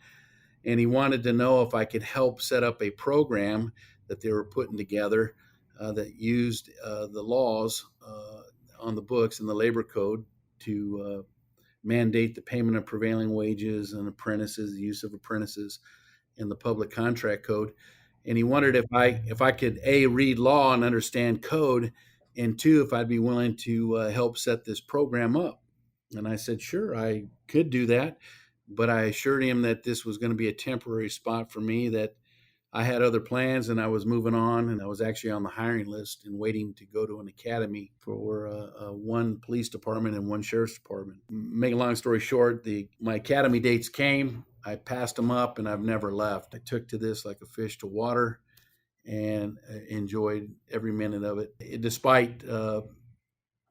And he wanted to know if I could help set up a program that they were putting together that used the laws on the books in the labor code to mandate the payment of prevailing wages and apprentices, the use of apprentices in the public contract code. And he wondered if I could A, read law and understand code, and two, if I'd be willing to help set this program up. And I said, sure, I could do that. But I assured him that this was going to be a temporary spot for me, that I had other plans and I was moving on, and I was actually on the hiring list and waiting to go to an academy for one police department and one sheriff's department. Make a long story short, my academy dates came, I passed them up, and I've never left. I took to this like a fish to water and enjoyed every minute of it. Despite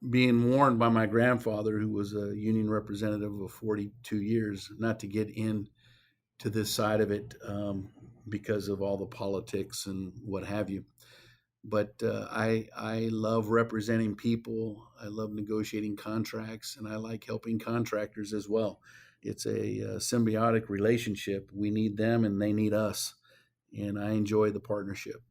being warned by my grandfather, who was a union representative of 42 years, not to get into this side of it because of all the politics and what have you. But I love representing people. I love negotiating contracts, and I like helping contractors as well. It's a symbiotic relationship. We need them and they need us, and I enjoy the partnership.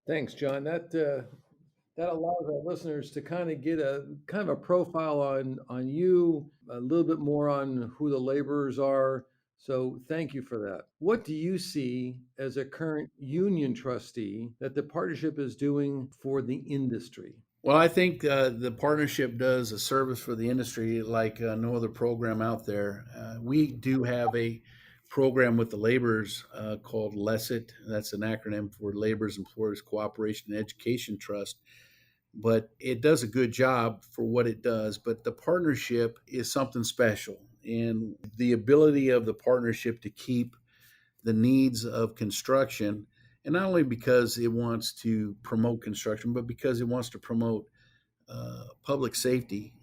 Thanks, John. That allows our listeners to kind of get a profile on you, a little bit more on who the laborers are. So thank you for that. What do you see as a current union trustee that the partnership is doing for the industry? Well, I think the partnership does a service for the industry like no other program out there. We do have a program with the laborers called LESIT. That's an acronym for Laborers Employers Cooperation and Education Trust. but it does a good job for what it does. But the partnership is something special, and the ability of the partnership to keep the needs of construction, and not only because it wants to promote construction, but because it wants to promote public safety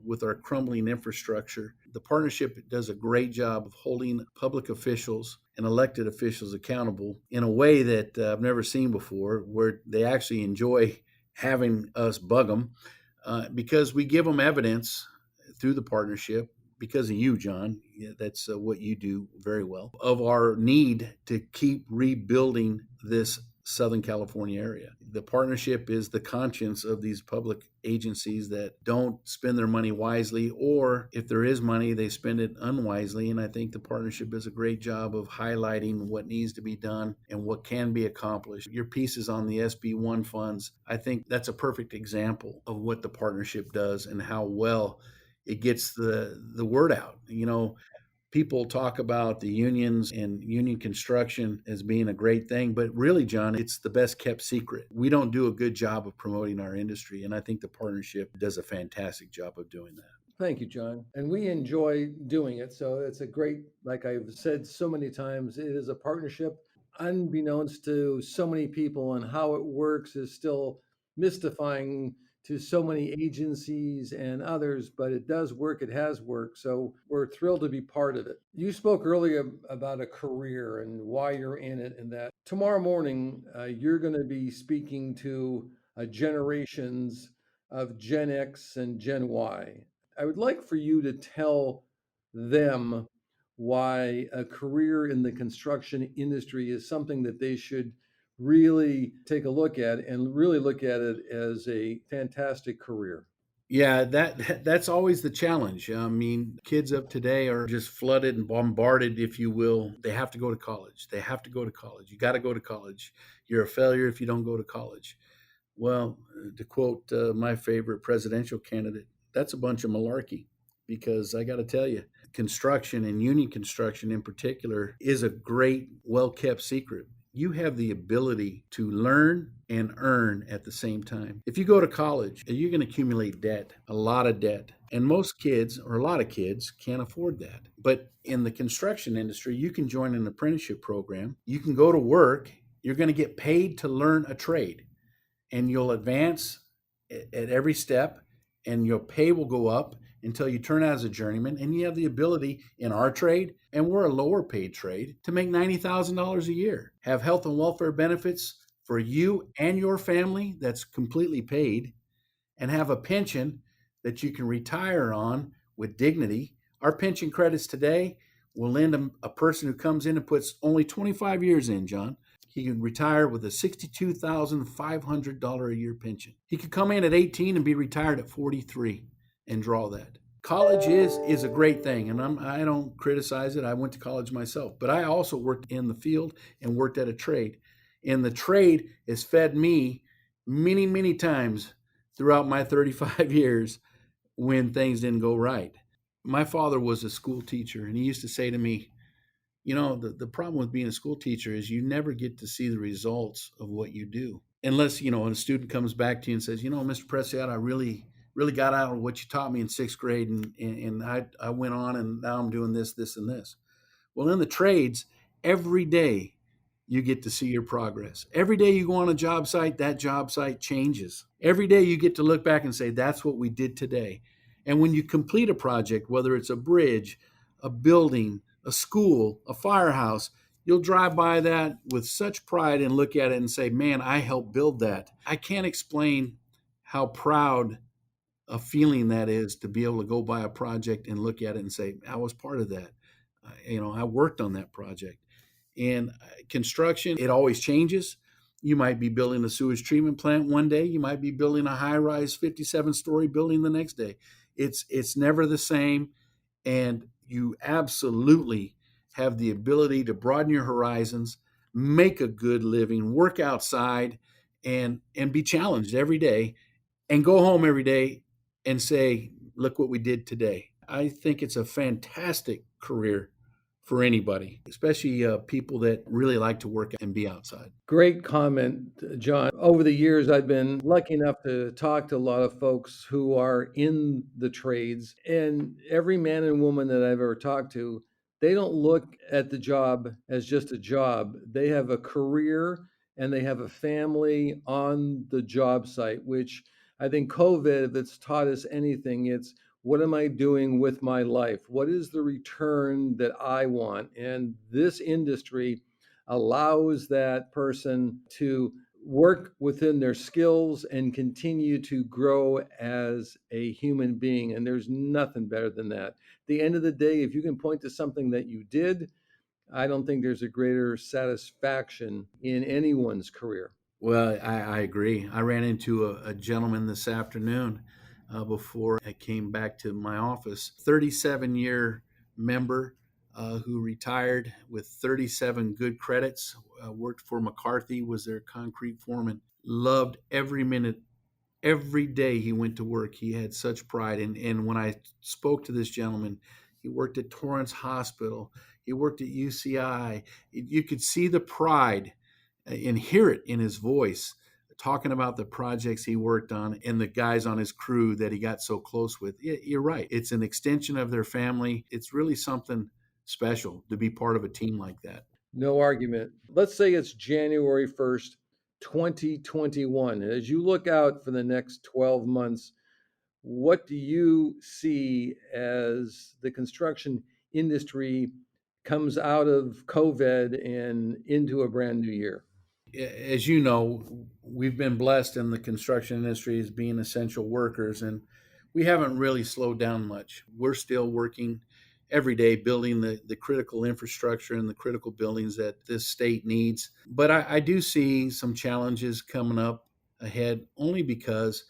with our crumbling infrastructure. The partnership does a great job of holding public officials and elected officials accountable in a way that I've never seen before, where they actually enjoy having us bug them because we give them evidence through the partnership. Because of you, John, that's what you do very well, of our need to keep rebuilding this Southern California area. The partnership is the conscience of these public agencies that don't spend their money wisely, or if there is money, they spend it unwisely. And I think the partnership does a great job of highlighting what needs to be done and what can be accomplished. Your pieces on the SB1 funds, I think that's a perfect example of what the partnership does and how well it gets the word out. People talk about the unions and union construction as being a great thing, but really, John, it's the best kept secret. We don't do a good job of promoting our industry, and I think the partnership does a fantastic job of doing that. Thank you, John. And we enjoy doing it. So it's a great, like I've said so many times, it is a partnership. Unbeknownst to so many people, and how it works is still mystifying to so many agencies and others, but it does work. It has worked. So we're thrilled to be part of it. You spoke earlier about a career and why you're in it, and that tomorrow morning you're going to be speaking to generations of Gen X and Gen Y. I would like for you to tell them why a career in the construction industry is something that they should really take a look at, and really look at it as a fantastic career. Yeah, that's always the challenge. I mean, kids of today are just flooded and bombarded, if you will. They have to go to college. They have to go to college. You got to go to college. You're a failure if you don't go to college. Well, to quote my favorite presidential candidate, that's a bunch of malarkey, because I got to tell you, construction and union construction in particular is a great, well kept secret. You have the ability to learn and earn at the same time. If you go to college, you're going to accumulate debt, a lot of debt. And most kids, or a lot of kids, can't afford that. But in the construction industry, you can join an apprenticeship program. You can go to work. You're going to get paid to learn a trade, and you'll advance at every step, and your pay will go up until you turn out as a journeyman, and you have the ability in our trade, and we're a lower paid trade, to make $90,000 a year, have health and welfare benefits for you and your family that's completely paid, and have a pension that you can retire on with dignity. Our pension credits today will lend a person who comes in and puts only 25 years in, John, he can retire with a $62,500 a year pension. He could come in at 18 and be retired at 43 and draw that. College is a great thing, and I don't criticize it. I went to college myself, but I also worked in the field and worked at a trade. And the trade has fed me many, many times throughout my 35 years when things didn't go right. My father was a school teacher, and he used to say to me, the problem with being a school teacher is you never get to see the results of what you do. Unless, when a student comes back to you and says, Mr. Preciado, I really got out of what you taught me in sixth grade, and I went on, and now I'm doing this, this, and this. Well, in the trades, every day you get to see your progress. Every day you go on a job site, that job site changes. Every day you get to look back and say, that's what we did today. And when you complete a project, whether it's a bridge, a building, a school, a firehouse, you'll drive by that with such pride and look at it and say, man, I helped build that. I can't explain how proud a feeling that is to be able to go by a project and look at it and say, I was part of that. I worked on that project. And construction, it always changes. You might be building a sewage treatment plant one day. You might be building a high-rise 57-story building the next day. It's never the same. And you absolutely have the ability to broaden your horizons, make a good living, work outside, and be challenged every day, and go home every day and say, look what we did today. I think it's a fantastic career for anybody, especially people that really like to work and be outside. Great comment, John. Over the years, I've been lucky enough to talk to a lot of folks who are in the trades, and every man and woman that I've ever talked to, they don't look at the job as just a job. They have a career and they have a family on the job site, which I think COVID, if it's taught us anything, it's what am I doing with my life? What is the return that I want? And this industry allows that person to work within their skills and continue to grow as a human being. And there's nothing better than that. At the end of the day, if you can point to something that you did, I don't think there's a greater satisfaction in anyone's career. Well, I agree. I ran into a gentleman this afternoon before I came back to my office, 37-year member who retired with 37 good credits, worked for McCarthy, was their concrete foreman, loved every minute, every day he went to work. He had such pride. And when I spoke to this gentleman, he worked at Torrance Hospital, he worked at UCI. You could see the pride and hear it in his voice, talking about the projects he worked on and the guys on his crew that he got so close with. You're right. It's an extension of their family. It's really something special to be part of a team like that. No argument. Let's say it's January 1st, 2021. As you look out for the next 12 months, what do you see as the construction industry comes out of COVID and into a brand new year? As you know, we've been blessed in the construction industry as being essential workers, and we haven't really slowed down much. We're still working every day building the critical infrastructure and the critical buildings that this state needs. But I do see some challenges coming up ahead only because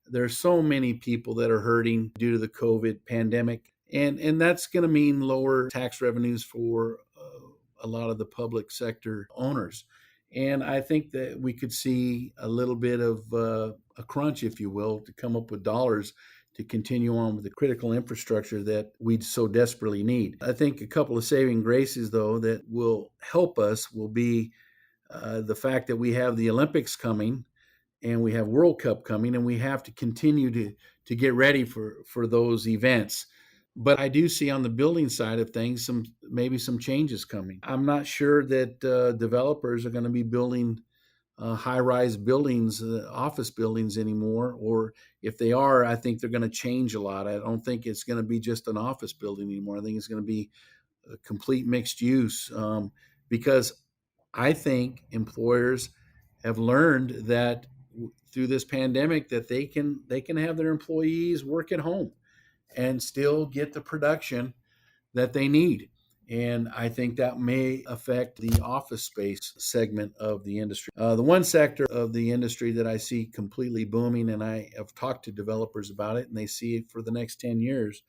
there's so many people that are hurting due to the COVID pandemic. And that's going to mean lower tax revenues for a lot of the public sector owners. And I think that we could see a little bit of a crunch, if you will, to come up with dollars to continue on with the critical infrastructure that we so desperately need. I think a couple of saving graces, though, that will help us will be the fact that we have the Olympics coming and we have World Cup coming, and we have to continue to get ready for those events. But I do see on the building side of things maybe some changes coming. I'm not sure that developers are going to be building high-rise buildings, office buildings anymore, or if they are, I think they're going to change a lot. I don't think it's going to be just an office building anymore. I think it's going to be a complete mixed use because I think employers have learned that through this pandemic that they can have their employees work at home and still get the production that they need. And I think that may affect the office space segment of the industry. The one sector of the industry that I see completely booming, and I have talked to developers about it, and they see it for the next 10 years,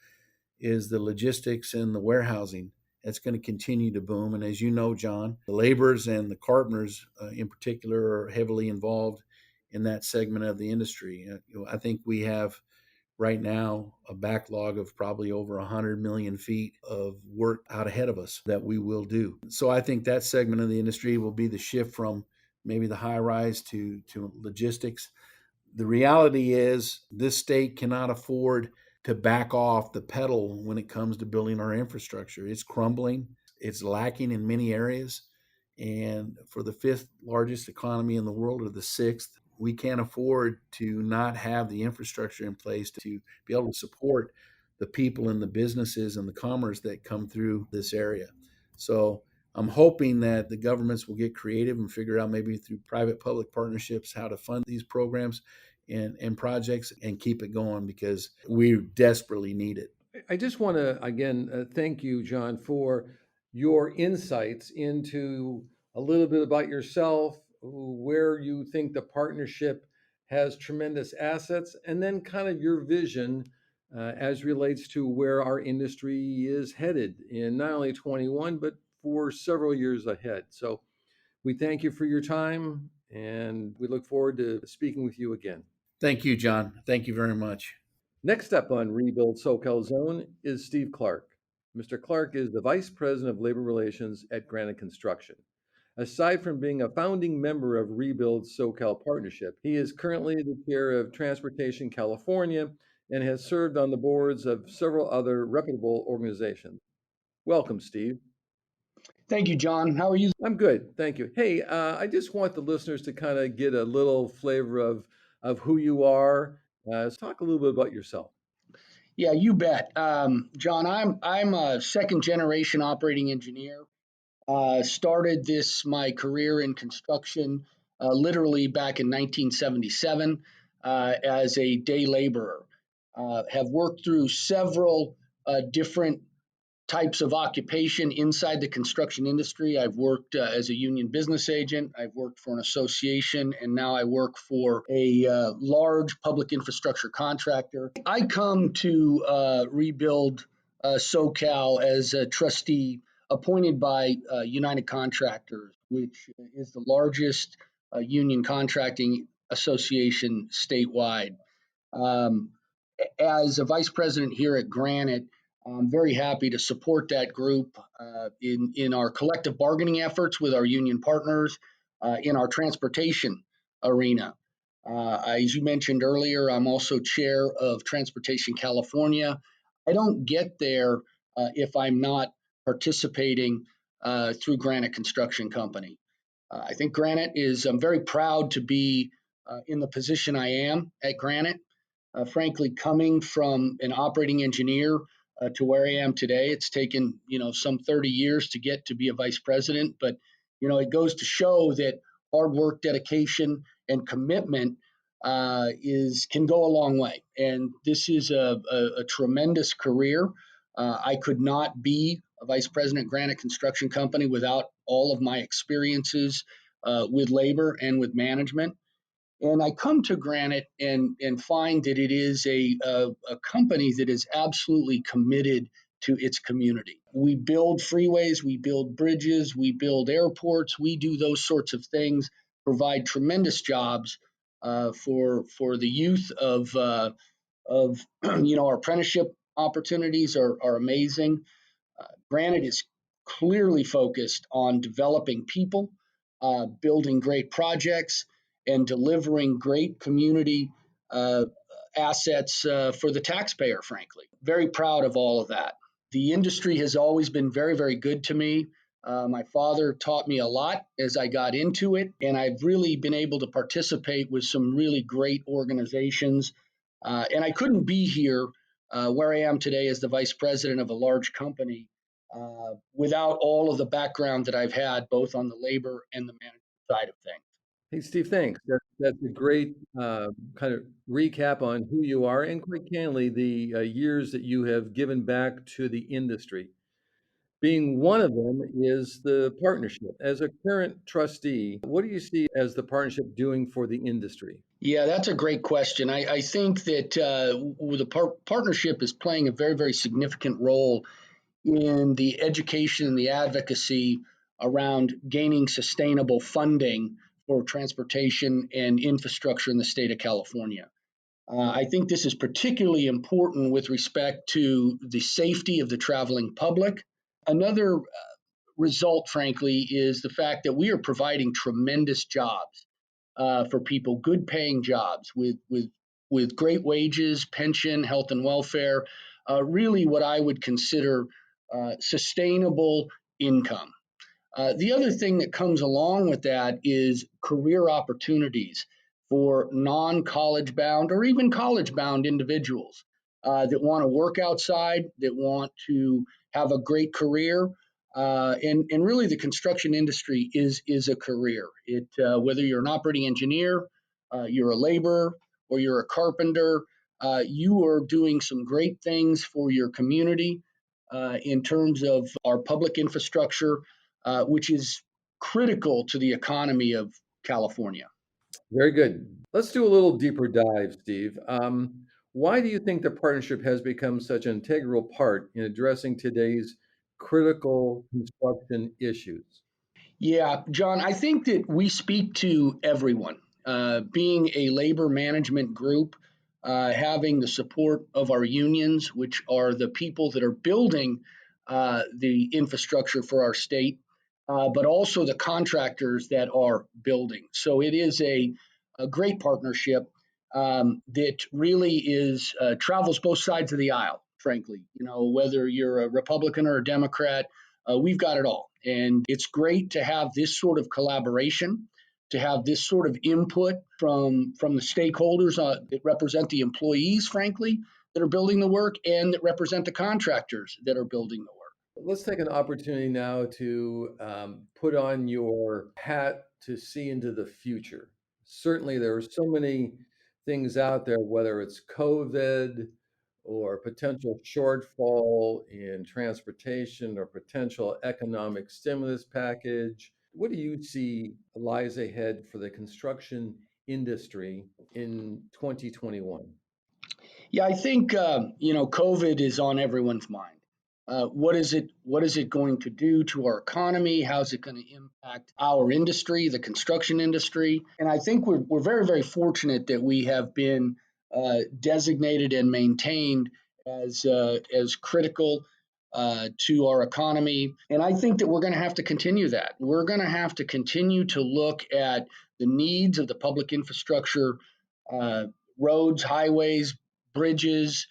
is the logistics and the warehousing. That's going to continue to boom. And as you know, John, the laborers and the carpenters in particular are heavily involved in that segment of the industry. I think we have right now a backlog of probably over 100 million feet of work out ahead of us that we will do. So I think that segment of the industry will be the shift from maybe the high rise to logistics. The reality is this state cannot afford to back off the pedal when it comes to building our infrastructure. It's crumbling. It's lacking in many areas. And for the fifth largest economy in the world, or the sixth, we can't afford to not have the infrastructure in place to be able to support the people and the businesses and the commerce that come through this area. So I'm hoping that the governments will get creative and figure out maybe through private-public partnerships how to fund these programs and projects and keep it going because we desperately need it. I just want to again thank you, John, for your insights into a little bit about yourself, where you think the partnership has tremendous assets, and then kind of your vision as relates to where our industry is headed in not only 21, but for several years ahead. So we thank you for your time, and we look forward to speaking with you again. Thank you, John. Thank you very much. Next up on Rebuild SoCal Zone is Steve Clark, Mr. Clark is the Vice President of Labor Relations at Granite Construction. Aside from being a founding member of Rebuild SoCal Partnership, he is currently the chair of Transportation California and has served on the boards of several other reputable organizations. Welcome, Steve. Thank you, John. How are you? I'm good, thank you. Hey, I just want the listeners to kind of get a little flavor of who you are. Let's talk a little bit about yourself. Yeah, you bet. John, I'm a second generation operating engineer. Started this my career in construction literally back in 1977 as a day laborer. Have worked through several different types of occupation inside the construction industry. I've worked as a union business agent, I've worked for an association, and now I work for a large public infrastructure contractor. I come to rebuild SoCal as a trustee appointed by United Contractors, which is the largest union contracting association statewide. Um, as a vice president here at Granite, I'm very happy to support that group in our collective bargaining efforts with our union partners in our transportation arena. As you mentioned earlier, I'm also chair of Transportation California. I don't get there if I'm not participating through Granite Construction Company. I think Granite is, I'm very proud to be in the position I am at Granite. Frankly, coming from an operating engineer to where I am today, it's taken some 30 years to get to be a vice president. But it goes to show that hard work, dedication, and commitment is can go a long way. And this is a tremendous career. I could not be a vice president at Granite Construction Company without all of my experiences with labor and with management. And I come to Granite and find that it is a company that is absolutely committed to its community. We build freeways, we build bridges, we build airports, we do those sorts of things, provide tremendous jobs for the youth of our apprenticeship opportunities are amazing. Granite is clearly focused on developing people, building great projects, and delivering great community uh, assets for the taxpayer, frankly. Very proud of all of that. The industry has always been very, very good to me. My father taught me a lot as I got into it, and I've really been able to participate with some really great organizations. And I couldn't be here where I am today as the vice president of a large company without all of the background that I've had, both on the labor and the management side of things. Hey, Steve, thanks. That's a great kind of recap on who you are and, quite candidly, the years that you have given back to the industry. Being one of them is the partnership. As a current trustee, what do you see as the partnership doing for the industry? Yeah, that's a great question. I think that the partnership is playing a very, very significant role in the education and the advocacy around gaining sustainable funding for transportation and infrastructure in the state of California. I think this is particularly important with respect to the safety of the traveling public. Another result, frankly, is the fact that we are providing tremendous jobs for people, good paying jobs with great wages, pension, health and welfare, really what I would consider sustainable income. The other thing that comes along with that is career opportunities for non college bound or even college bound individuals that want to work outside, that want to have a great career. And really, the construction industry is a career. Whether you're an operating engineer, you're a laborer, or you're a carpenter, you are doing some great things for your community in terms of our public infrastructure, which is critical to the economy of California. Very good. Let's do a little deeper dive, Steve. Why do you think the partnership has become such an integral part in addressing today's critical construction issues? Yeah, John, I think that we speak to everyone. Being a labor management group, having the support of our unions, which are the people that are building the infrastructure for our state, but also the contractors that are building. So it is a great partnership that really is travels both sides of the aisle. Frankly, whether you're a Republican or a Democrat, we've got it all, and it's great to have this sort of collaboration, to have this sort of input from the stakeholders that represent the employees, frankly, that are building the work, and that represent the contractors that are building the work. Let's take an opportunity now to put on your hat to see into the future. Certainly, there are so many things out there, whether it's COVID or potential shortfall in transportation or potential economic stimulus package. What do you see lies ahead for the construction industry in 2021? Yeah, I think COVID is on everyone's mind. What is it? What is it going to do to our economy? How's it going to impact our industry, the construction industry? And I think we're very, very fortunate that we have been designated and maintained as critical to our economy. And I think that we're going to have to continue that. We're going to have to continue to look at the needs of the public infrastructure, uh, roads, highways, bridges,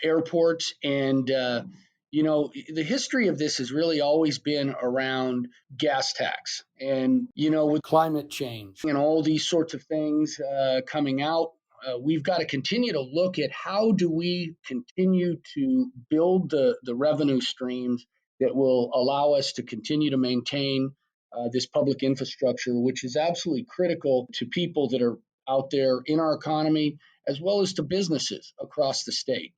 airports, and the history of this has really always been around gas tax, and with climate change and all these sorts of things coming out. We've got to continue to look at how do we continue to build the revenue streams that will allow us to continue to maintain this public infrastructure, which is absolutely critical to people that are out there in our economy, as well as to businesses across the state.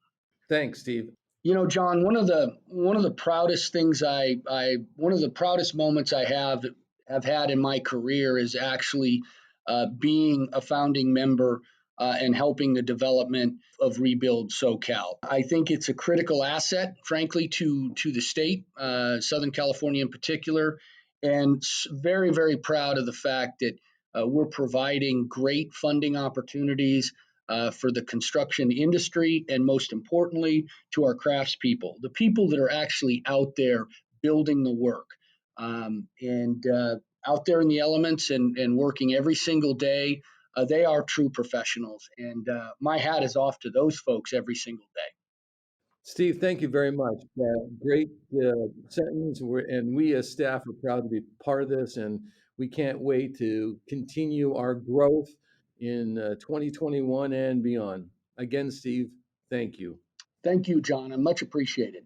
Thanks, Steve. John, one of the proudest things one of the proudest moments I have had in my career is actually being a founding member and helping the development of Rebuild SoCal. I think it's a critical asset, frankly, to the state, Southern California in particular, and very, very proud of the fact that we're providing great funding opportunities for the construction industry, and most importantly, to our craftspeople, the people that are actually out there building the work, and out there in the elements and working every single day. They are true professionals, and my hat is off to those folks every single day. Steve, thank you very much. Great sentence. And we as staff are proud to be part of this, and we can't wait to continue our growth in 2021 and beyond. Again, Steve, thank you. Thank you, John. I much appreciated.